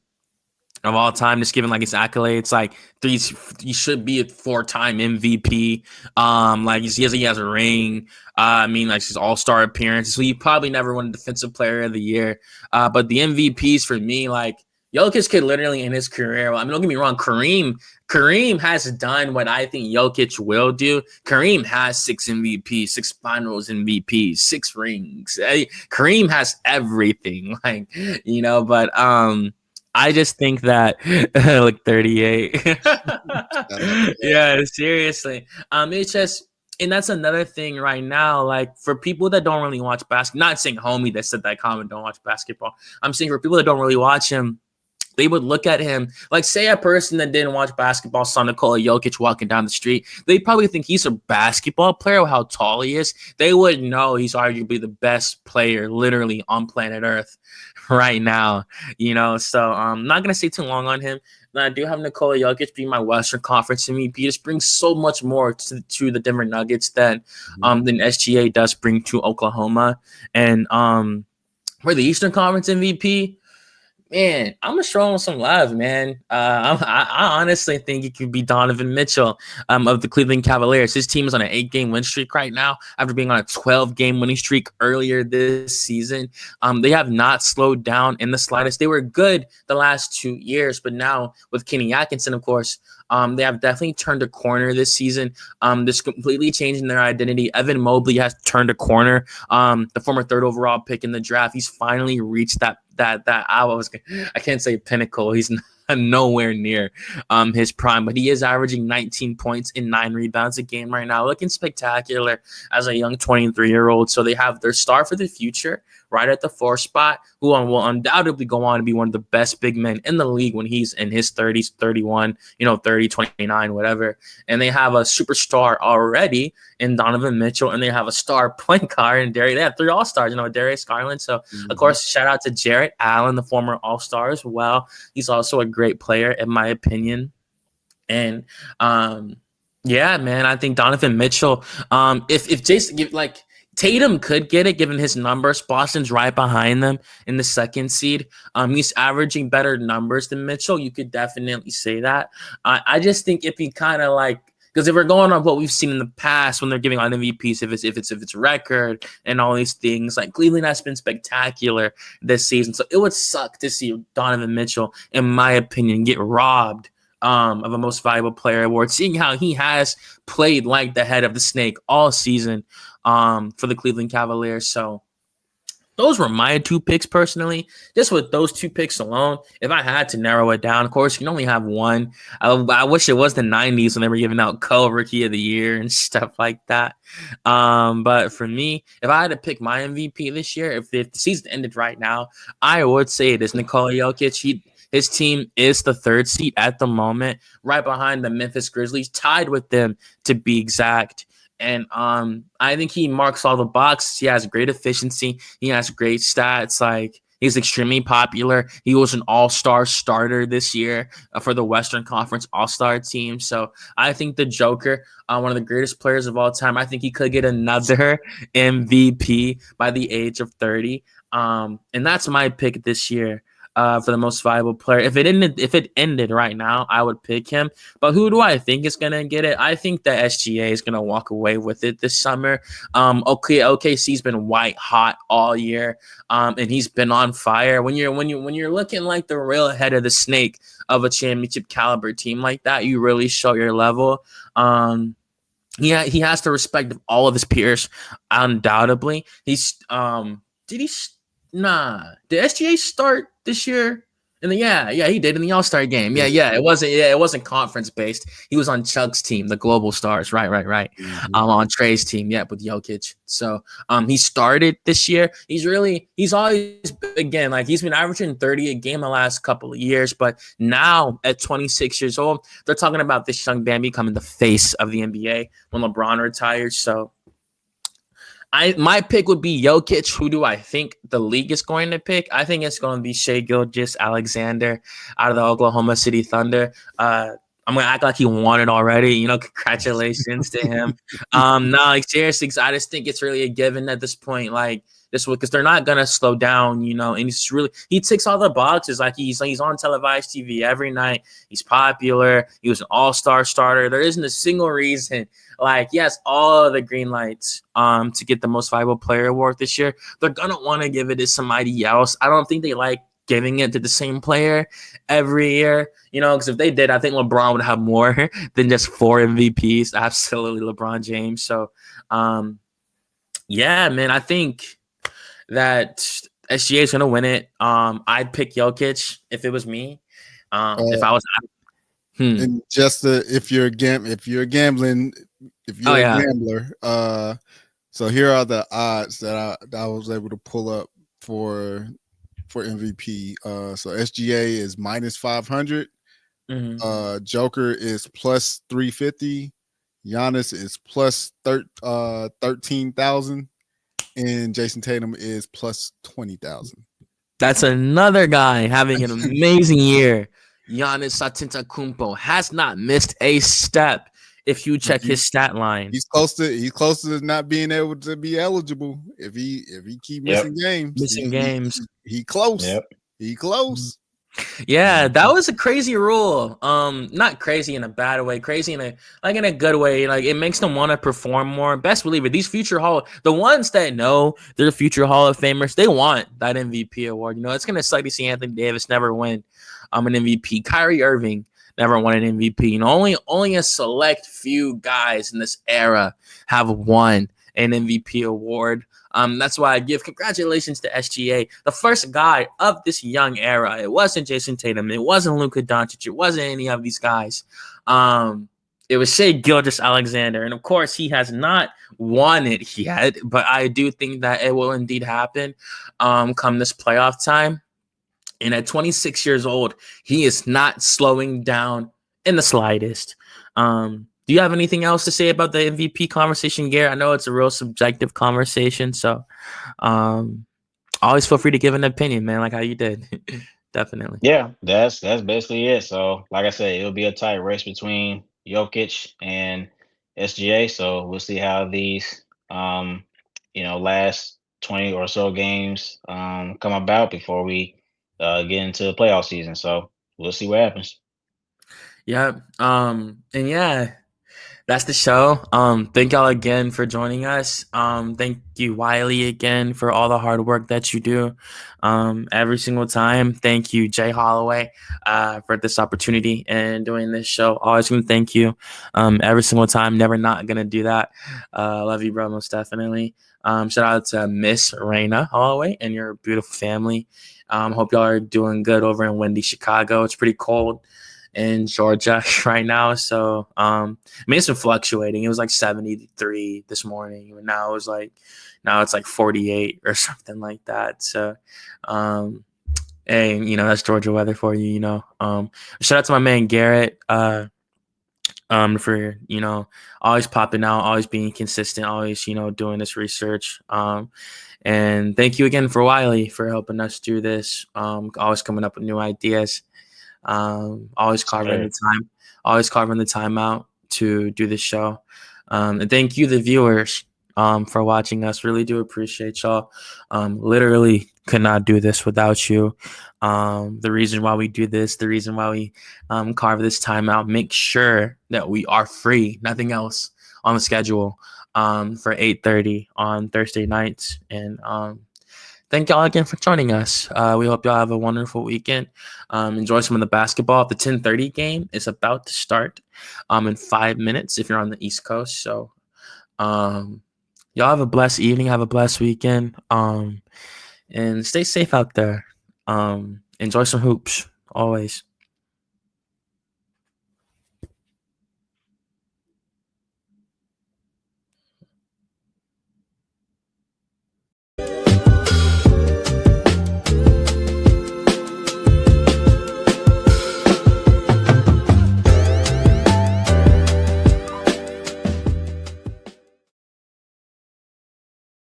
of all time, just given like his accolades. Like he should be a 4-time MVP. Like he has a ring. Like his all-star appearance. So he probably never won Defensive Player of the Year. But the MVPs for me, like, Jokic could literally in his career, don't get me wrong, Kareem has done what I think Jokic will do. Kareem has 6 MVPs, 6 finals MVPs, 6 rings. Kareem has everything, but I just think that like 38. Yeah, seriously. It's just, and that's another thing right now. Like for people that don't really watch basketball, not saying homie that said that comment don't watch basketball. I'm saying for people that don't really watch him, they would look at him like, say a person that didn't watch basketball saw Nikola Jokic walking down the street. They probably think he's a basketball player, how tall he is. They wouldn't know he's arguably the best player literally on planet Earth right now. So I'm not going to stay too long on him. And I do have Nikola Jokic being my Western Conference MVP. Just brings so much more to the Denver Nuggets than SGA does bring to Oklahoma. And for the Eastern Conference MVP, Man, I'm gonna show him some love, man. I honestly think it could be Donovan Mitchell of the Cleveland Cavaliers. His team is on an 8-game win streak right now after being on a 12-game winning streak earlier this season. They have not slowed down in the slightest. They were good the last 2 years, but now with Kenny Atkinson, of course, they have definitely turned a corner this season. This completely changing their identity. Evan Mobley has turned a corner. The former 3rd overall pick in the draft, he's finally reached that I can't say pinnacle. He's nowhere near his prime, but he is averaging 19 points and 9 rebounds a game right now, looking spectacular as a young 23-year-old. So they have their star for the future right at the 4 spot, who will undoubtedly go on to be one of the best big men in the league when he's in his 30s, 31, 30, 29, whatever. And they have a superstar already in Donovan Mitchell, and they have a star point guard in Darius. They have 3 All-Stars, Darius Garland. So, of course, shout out to Jarrett Allen, the former All-Star as well. He's also a great player, in my opinion. And, yeah, man, I think Donovan Mitchell, if Jason, Tatum could get it given his numbers. Boston's right behind them in the 2nd seed. He's averaging better numbers than Mitchell. You could definitely say that. I just think if he kind of because if we're going on what we've seen in the past when they're giving out MVPs, if it's record and all these things, Cleveland has been spectacular this season. So it would suck to see Donovan Mitchell, in my opinion, get robbed of a most valuable player award, seeing how he has played like the head of the snake all season for the Cleveland Cavaliers. So those were my 2 picks personally. Just with those 2 picks alone, if I had to narrow it down, of course, you can only have one. I wish it was the 90s when they were giving out co-rookie of the year and stuff like that. But for me, if I had to pick my MVP this year, if the season ended right now, I would say it is Nikola Jokic. His team is the 3rd seed at the moment, right behind the Memphis Grizzlies, tied with them to be exact. And I think he marks all the boxes. He has great efficiency. He has great stats. He's extremely popular. He was an all-star starter this year for the Western Conference All-Star team. So I think the Joker, one of the greatest players of all time, I think he could get another MVP by the age of 30. And that's my pick this year. For the most valuable player. If it ended right now, I would pick him. But who do I think is gonna get it? I think that SGA is gonna walk away with it this summer. OKC's been white hot all year, and he's been on fire. When you're looking like the real head of the snake of a championship caliber team like that, you really show your level. He has the respect of all of his peers, undoubtedly. Did SGA start this year? And then, yeah, he did in the All-Star game. Yeah. It wasn't conference based. He was on Chuck's team, the Global Stars. Right. Mm-hmm. On Trey's team, with Jokic. So he started this year. He's always, again, he's been averaging 30 a game the last couple of years, but now at 26 years old, they're talking about this young man becoming the face of the NBA when LeBron retires. So my pick would be Jokic. Who do I think the league is going to pick? I think it's going to be Shai Gilgeous-Alexander out of the Oklahoma City Thunder. I'm going to act like he won it already. Congratulations to him. Seriously, I just think it's really a given at this point. Because they're not gonna slow down, and he ticks all the boxes. He's on televised TV every night. He's popular. He was an all-star starter. There isn't a single reason. He has all the green lights to get the most valuable player award this year. They're gonna want to give it to somebody else. I don't think they like giving it to the same player every year, because if they did, I think LeBron would have more than just 4 MVPs. Absolutely, LeBron James. So, yeah, man, I think that SGA is going to win it. I'd pick Jokic if it was me. If I was and just if you're a gambler, so here are the odds that I was able to pull up for MVP. So SGA is -500. Mm-hmm. Joker is plus 350. Giannis is plus 13,000. And Jason Tatum is plus 20,000. That's another guy having an amazing year. Giannis Antetokounmpo has not missed a step. If you check his stat line, he's close to not being able to be eligible. If he keep missing games, he close. Yep. He close. Yeah, that was a crazy rule. Not crazy in a bad way, crazy in a good way. Like it makes them want to perform more. Best believer, these the ones that know they're future Hall of Famers, they want that MVP award. You know, it's gonna suck to see Anthony Davis never win an MVP. Kyrie Irving never won an MVP. You know, only a select few guys in this era have won an MVP award. That's why I give congratulations to SGA, the first guy of this young era. It wasn't Jason Tatum. It wasn't Luka Doncic. It wasn't any of these guys. It was Shai Gilgeous-Alexander. And, of course, he has not won it yet, but I do think that it will indeed happen come this playoff time. And at 26 years old, he is not slowing down in the slightest. Do you have anything else to say about the MVP conversation, Garrett? I know it's a real subjective conversation, so always feel free to give an opinion, man, like how you did. Definitely. Yeah, that's basically it. So, like I said, it'll be a tight race between Jokic and SGA. So we'll see how these last 20 or so games come about before we get into the playoff season. So we'll see what happens. Yeah. And yeah, that's the show. Thank y'all again for joining us. Thank you, Wiley, again for all the hard work that you do every single time. Thank you, Jay Holloway, for this opportunity and doing this show. Always going to thank you every single time. Never not going to do that. Love you, bro, most definitely. Shout out to Miss Raina Holloway and your beautiful family. Hope y'all are doing good over in windy Chicago. It's pretty cold in Georgia right now. So, it's been fluctuating. It was like 73 this morning. And now it's like 48 or something like that. So, and that's Georgia weather for you, shout out to my man, Garrett, for, always popping out, always being consistent, always, doing this research. And thank you again for Wiley for helping us do this. Always coming up with new ideas. Always carving the time out to do this show. And thank you, the viewers, for watching us. Really do appreciate y'all. Literally could not do this without you. The reason why we do this, the reason why we carve this time out, make sure that we are free, nothing else on the schedule for 8:30 on Thursday nights. And thank y'all again for joining us. We hope y'all have a wonderful weekend. Enjoy some of the basketball. The 10:30 game is about to start in 5 minutes if you're on the East Coast. So y'all have a blessed evening. Have a blessed weekend. And stay safe out there. Enjoy some hoops always.